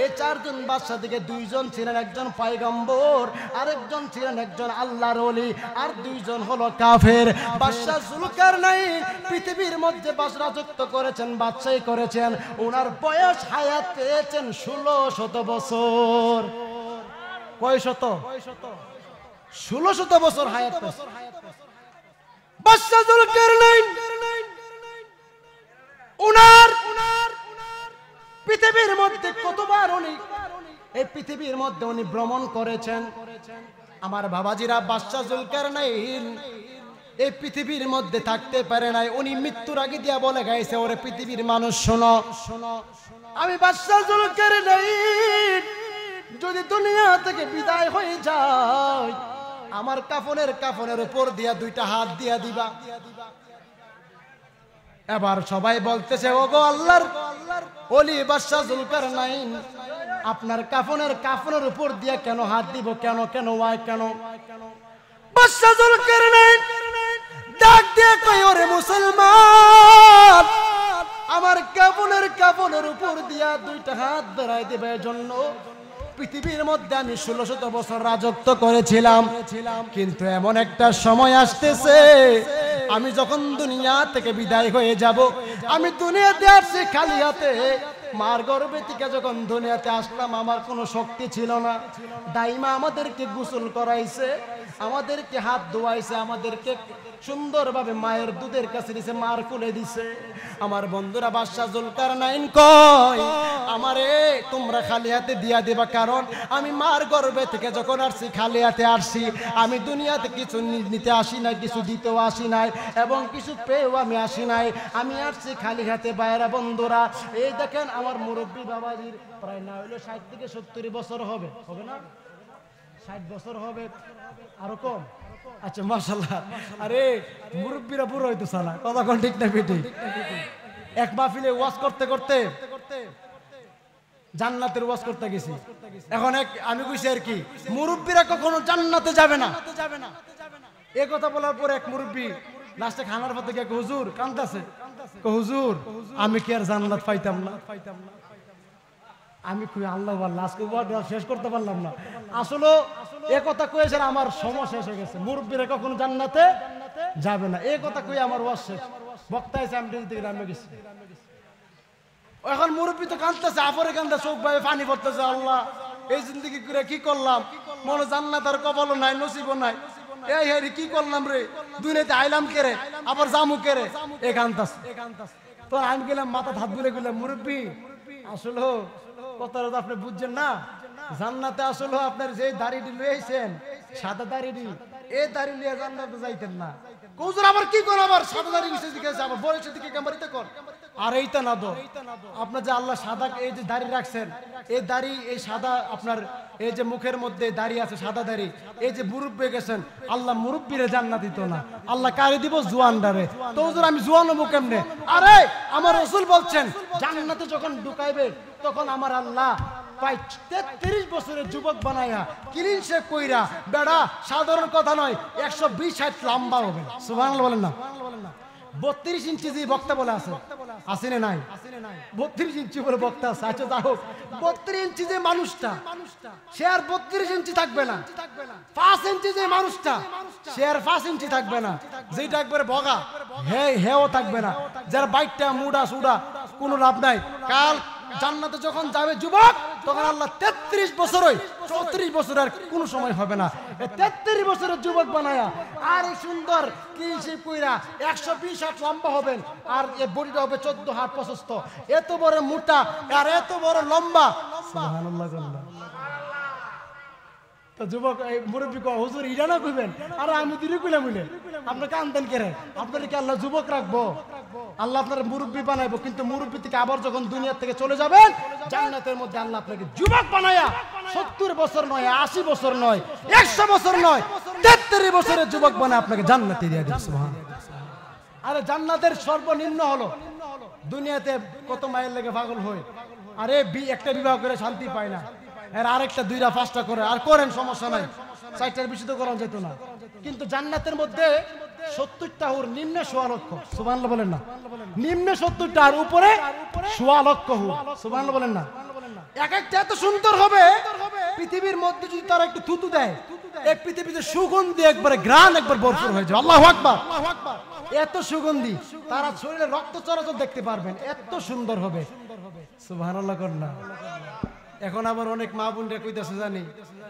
এই 4 জন বাদশা থেকে 2 জন ছিলেন একজন পয়গম্বর, আরেকজন ছিলেন একজন আল্লাহর ওলি, আর 2 জন হলো কাফের। বাদশা জুলকারনাইন পৃথিবীর মধ্যে রাজত্ব করেছেন, বাদশাহী করেছেন। ওনার বয়স হায়াত পেয়েছেন 1600 বছর। কয় শত? 1600 বছর হায়াত পেয়েছেন বাদশা জুলকারনাইন। ওনার পৃথিবীর মধ্যে কতবার উনি এই পৃথিবীর মধ্যে উনি ভ্রমণ করেছেন। আমার বাবাজিরা, বাদশা জুলকারনাইন এই পৃথিবীর মধ্যে থাকতে পারে নাই। উনি মৃত্যুর আগে দিয়া বলে গেছে, ওরে পৃথিবীর মানুষ শোনো, আমি বাদশা জুলকারনাইন যদি দুনিয়া থেকে বিদায় হয়ে যায়, আমার কাফনের উপর দিয়া 2টা হাত দিয়া দিবা। এবার সবাই বলতেছে, ওগো আল্লাহর ওলি বাদশা জুলকারনাইন, আপনার কাফনের উপর দিয়া কেন হাত দিব? কেন ওয়াই কেন? বাদশা জুলকারনাইন ডাক দিয়ে কই, ওরে মুসলমান, আমার কাফনের উপর দিয়া 2টা হাত বেড়াই দেবে জন্য পৃথিবীর মধ্যে আমি 1600 বছর রাজত্ব করেছিলাম। কিন্তু এমন একটা সময় আসতেছে, আমি যখন দুনিয়া থেকে বিদায় হয়ে যাব, আমি দুনিয়াতে আসছি খালি হাতে। মার গর্ভে থেকে যখন দুনিয়াতে আসলাম, আমার কোনো শক্তি ছিল না। দাইমা আমাদেরকে গোসল করাইছে, আমাদেরকে হাত ধোয়াইছে, আমাদেরকে সুন্দরভাবে মায়ের দুধের কাছে দিছে, মার কোলে দিছে। আমার বন্ধুরা, বাদশা জুলকারনাইন কয়, আমারে তোমরা খালি হাতে দিয়া দিবা, কারণ আমি মার গর্ভে থেকে যখন আসছি খালি হাতে আসছি। আমি দুনিয়াতে কিছু নিতে আসি নাই, কিছু দিতেও আসি নাই, এবং কিছু পেয়েও আমি আসি নাই। আমি আসছি খালি হাতে। বাইরা বন্ধুরা, এই দেখেন আমার মুরব্বী বাবাজির প্রায় না হইলো 60 থেকে 70 বছর হবে না? 60 বছর হবে, আরো কম? আচ্ছা, মাশাআল্লাহ। আরে মুরব্বীরা বুড়ো হইতো সালা, কথা কোন ঠিক না বেটি? এক মাহফিলে ওয়াজ করতে করতে জান্নাতের ওয়াজ করতে গেছি। এখন আমি কইছি আর কি, মুরব্বীরা কখনো জান্নাতে যাবে না। এই কথা বলার পর এক মুরব্বী লাস্টে খানার পথে গিয়ে হুজুর কান্দাছে, হুজুর আমি কি আর জান্নাত পাইতাম না? আমি কই আল্লাহ আজকে শেষ করতে পারলাম না। আসলে এ কথা কয়েছেন, আমার সময় শেষ হয়ে গেছে। মুরব্বীরা কখনো জান্নাতে যাবে না, এই কথা কই আমার ওয়াজ শেষ। বক্তা এসে আমি দিকে নামে গেছি। এখন মুরব্বী তো কাঁদতেছে, আপরে কান্দা, চোখ ভাবে পানি পড়তেছে। আল্লাহ, এই জিন্দগি করে কি করলাম? মনে জান্নাত আর কপালও নাই, নসিবও নাই। এই হ্যারি কি করলাম রে? দুনিয়াতে আইলাম কেরে আবার জামু কেরে একান্তাস। তো আমি গেলাম মাথা হাত বুলে গেলাম, মুরব্বী আসলে কথাটা তো আপনি বুঝছেন না, জান্নাতে আসলে আপনার যে দাড়িটি লইছেন সাদা দাড়িটি, এই দাড়ি লিয়ে জান্নাতে যাইতেন না। কৌজুর আবার কি কর, আবার সাদা দাড়ি বিষয় জিজ্ঞাসা, আবার বয়সের দিকে ক্যামেরাতে কর। আর এইটা না তো আপনার যে আল্লাহ সাদা এই যে দাড়ি রাখছেন, এই দাড়ি এই সাদা আপনার এই যে মুখের মধ্যে দাড়ি আছে সাদা দাড়ি, এই যে মুরব্বী গেছেন, আল্লাহ মুরব্বীরে জান্নাত দিত না, আল্লাহ কারে দিব জোয়ানদারে। তো হুজুর আমি জোয়ান হবো কেমনে? আরে আমার রাসূল বলছেন জান্নাতে যখন ঢুকাইবে তখন আমার আল্লাহ প্রায় 33 বছরের যুবক বানায়া ক্লিন শেভ কইরা, বেড়া সাধারণ কথা নয় 120 হাত লম্বা হবে। সুবহানাল্লাহ বলেন না? 32 ইঞ্চি যে বক্তা বলে আছে, আছে না নাই? 32 ইঞ্চি বলে বক্তা আছে। আচ্ছা যাই হোক, 32 ইঞ্চি যে মানুষটা সে আর 32 ইঞ্চি থাকবে না। 5 ইঞ্চি যে মানুষটা সে আর 5 ইঞ্চি থাকবে না। যেটা একবারে বগা হেও থাকবে না, যার বাইকটা মুডা সুডা কোনো লাভ নাই। কাল জান্নাতে যখন যাবে যুবক, তখন আল্লাহ 33 বছর 34 বছর আর কোন সময় হবে না, 33 বছরের যুবক বানায়া আর এই সুন্দর ক্লিন শেভ কইরা 120 হাত লম্বা হবেন, আর এই বডিটা হবে 14 হাত প্রশস্ত, এত বড় মোটা আর এত বড় লম্বা। সুবহানাল্লাহ। তো যুবক এই মুরব্বী কয় হুজুর ইরা না কইবেন, আর আমি দিলে কইলাম বলে আপনাকে আনতেন কেরে? আপনার কি আল্লাহ যুবক রাখবো? আল্লাহ আপনার মুরব্বী বানাইবো, কিন্তু মুরব্বী থেকে আবার যখন দুনিয়া থেকে চলে যাবেন জান্নাতের মধ্যে আল্লাহ আপনাকে যুবক বানায়া 70 বছর নয়, 80 বছর নয়, 100 বছর নয়, 33 বছরের যুবক বানায় আপনাকে জান্নাতে দিয়ে দিবে। সুবহানাল্লাহ। আরে জান্নাতের সর্বনিম্ন হলো দুনিয়াতে কত মাইল লেগে পাগল হয়, আরে একটা বিবাহ করে শান্তি পায় না, এর আরেকটা 2টা 5টা করে আর করেন সমস্যা নাই, 4টার বেশি তো করা যেত না। কিন্তু জান্নাতের মধ্যে 70টা হুর, নিম্নে 1.25 লক্ষ। সুবহানাল্লাহ বলেন না? নিম্নে 70টা আর উপরে 1.25 লক্ষ হুর। সুবহানাল্লাহ বলেন না? এক একটা এত সুন্দর হবে, পৃথিবীর মধ্যে যদি তারা একটু থুতু দেয়, এই পৃথিবীতে সুগন্ধি একবারে গ্রান একবার ভরপুর হয়ে যায়। আল্লাহু আকবার। এত সুগন্ধি, তারা শরীরে রক্ত চলাচল দেখতে পারবেন, এত সুন্দর হবে। সুবহানাল্লাহ কর না? এখন আবার অনেক মা বোন রে কইতাছে জানি,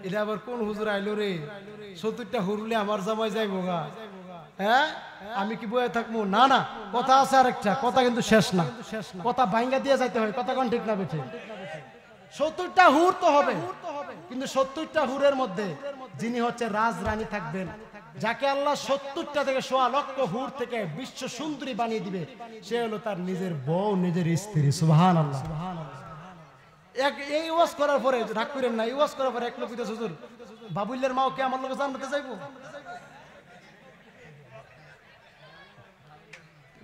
এটা আবার কোন হুজুর আইলো রে, 70টা হুরলে আমার জামাই যাইবো গা, হ্যাঁ আমি কি বয়ে থাকবো? না না, কথা আছে আরেকটা, কথা কিন্তু শেষ না, কথা ভাঙ্গা দিয়ে যাইতে হয়, কথা কোন ঠিক না বেঠে? 70টা হুর তো হবে, কিন্তু 70টা হুরের মধ্যে যিনি হচ্ছে রাজরানী থাকবেন, যাকে আল্লাহ 70টা থেকে 1.25 লক্ষ হুর থেকে বিশ্ব সুন্দরী বানিয়ে দিবে, সে হলো তার নিজের বউ, নিজের স্ত্রী। সুবহানাল্লাহ। এই ওয়াজ করার পরে রাগ করেন না, এই ওয়াজ করার পরে এক লোক কইতেছে হুজুর বাবুল্যের মাও কে আমার লোকে জান্নাতে যাইবো?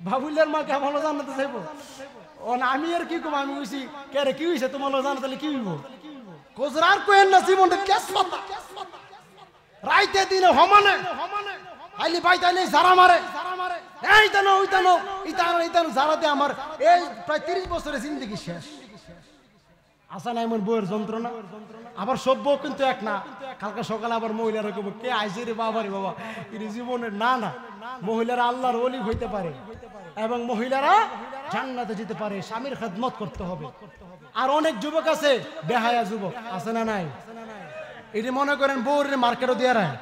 বাবুল্যের মা কে আমার লোকে জান্নাতে যাইবো? ও না, আমি আর কি কম, আমি কইছি কে রে কি হইছে তোমার লোকে জান্নাতে কি হইবো? কোজরা আর কইেন না, জীবনটা কেস পাতা রাইতে দিনে হমানে আইলি ভাই তাইলে যারা মারে, এই তানো ওই তানো ইতানো যারাতে আমার এই প্রায় 30 বছরের জিন্দেগি শেষ। আসা নাই মন বউয়ের যন্ত্রণা, আবার সব বউ কিন্তু এক না। কালকে সকালে আবার মহিলারা কইব কে আইছে রে বাবা রে বাবা, এর জীবনে না না, মহিলারা আল্লাহর ওলি হইতে পারে এবং মহিলারা জান্নাতে যেতে পারে, স্বামীর খেদমত করতে হবে। আর অনেক যুবক আছে বেহায়া যুবক, আছে না নাই? এটি মনে করেন বউর মার্কেটও দিয়ে রায়,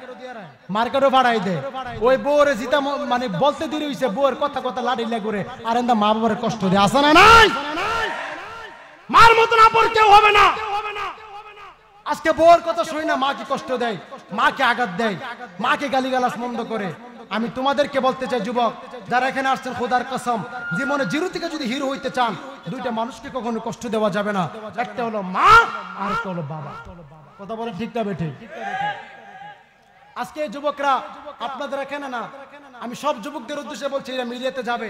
মার্কেটও ভাড়াই দেয়, ওই বউর জিতা মানে বলতে দিয়ে হইছে বউয়ের কথা কথা লাড়িলা করে, আর এন্দা মা বাবার কষ্ট দিয়ে, আছে না নাই? মার মতন আপর কেউ হবে না। আজকে বউর কথা শুই না, মাকে কষ্ট দেয়, মাকে আঘাত দেয়, মাকে গালিগালাজ মন্দ করে। আমি তোমাদেরকে বলতে চাই যুবক যারা এখানে আসছেন, খোদার কসম, জীবনে জিরো থেকে যদি হিরো হইতে চান, দুইটা মানুষকে কখনো কষ্ট দেওয়া যাবে না, একটা হলো মা আর একটা হলো বাবা। কথা বলে ঠিক না বেঠে? আজকে যুবকরা আপনাদের এখানে না, আমি সব যুবকদের উদ্দেশ্যে বলছি, এরা মিডিয়াতে যাবে,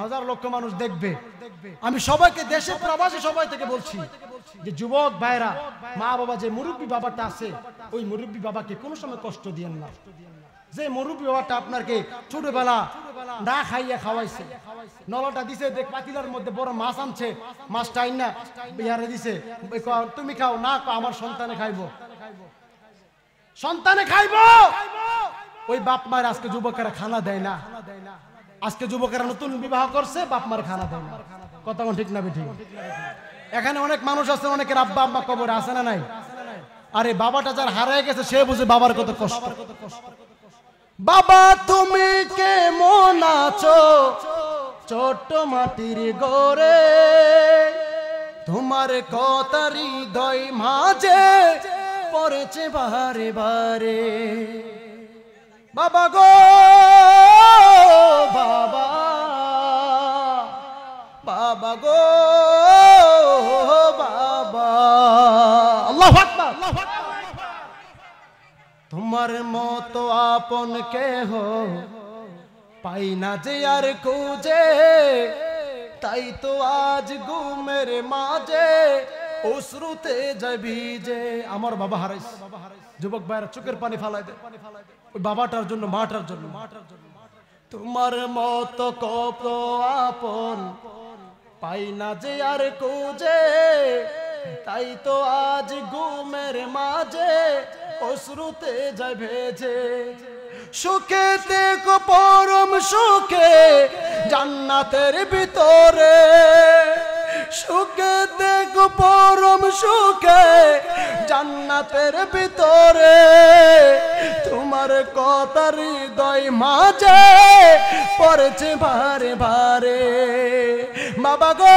হাজার লক্ষ মানুষ দেখবে। আমি সবাইকে, দেশে প্রবাসী সবাই থেকে বলছি যে যুবক ভাইরা, মা বাবা যে মুরব্বী বাবাটা আছে, ওই মুরব্বী বাবাকে কোনো সময় কষ্ট দিয়েন না। যে মুরব্বী বাবাটা আপনাকে ছোটবেলা না খাইয়া খাওয়াইছে, নলটা দিছে, দেখ পাতিলার মধ্যে বড় মাছ আনছে, মাছটা আইনা বিহারে দিছে, তুমি খাও না, আমার সন্তানে খাইবো, সন্তানে খাইবো। ওই বাপ মায়ের আজকে যুবকেরা খানা দেয় না। আজকে যুবকেরা নতুন বিবাহ করছে, বাপ মায়ের খানা দেয় না। কথা ঠিক না ঠিক? এখানে অনেক মানুষ আছে, অনেকের আব্বা আম্মা কবরে, আছে না নাই? আরে বাবাটা যার হারায় গেছে সে বুঝে বাবার কত কষ্ট। বাবা তুমি কেমন আছো ছোট্ট মাটির ঘরে, তোমার কথা হৃদয় মাঝে পড়েছে বারে বারে। বাবা গো বাবা, বাবা গো বাবা, আল্লাহু আকবার। তোমার মতো আপন কেহ পাই না যে আর খুঁজে, তাই তো আজ ঘুমের মাঝে অশ্রুতে যায় ভিজে। আমার বাবা হারাইছে, যুবক ভাইরা চোখের পানি ফালাই দেয় ওই বাবাটার জন্য, মাটার জন্য। তোমার মতো কত আপন পাই না যে আর খুঁজে, তাই তো আজ ঘুমের মাঝে অশ্রুতে যায় ভেজে। সুখে দেখো পরম সুখে জান্নাতের ভিতরে, সুখে দেখো পরম সুখে জান্নাতের ভিতরে, তোমার কথা হৃদয় মাঝে পড়েছে বারে বারে। বাবা গো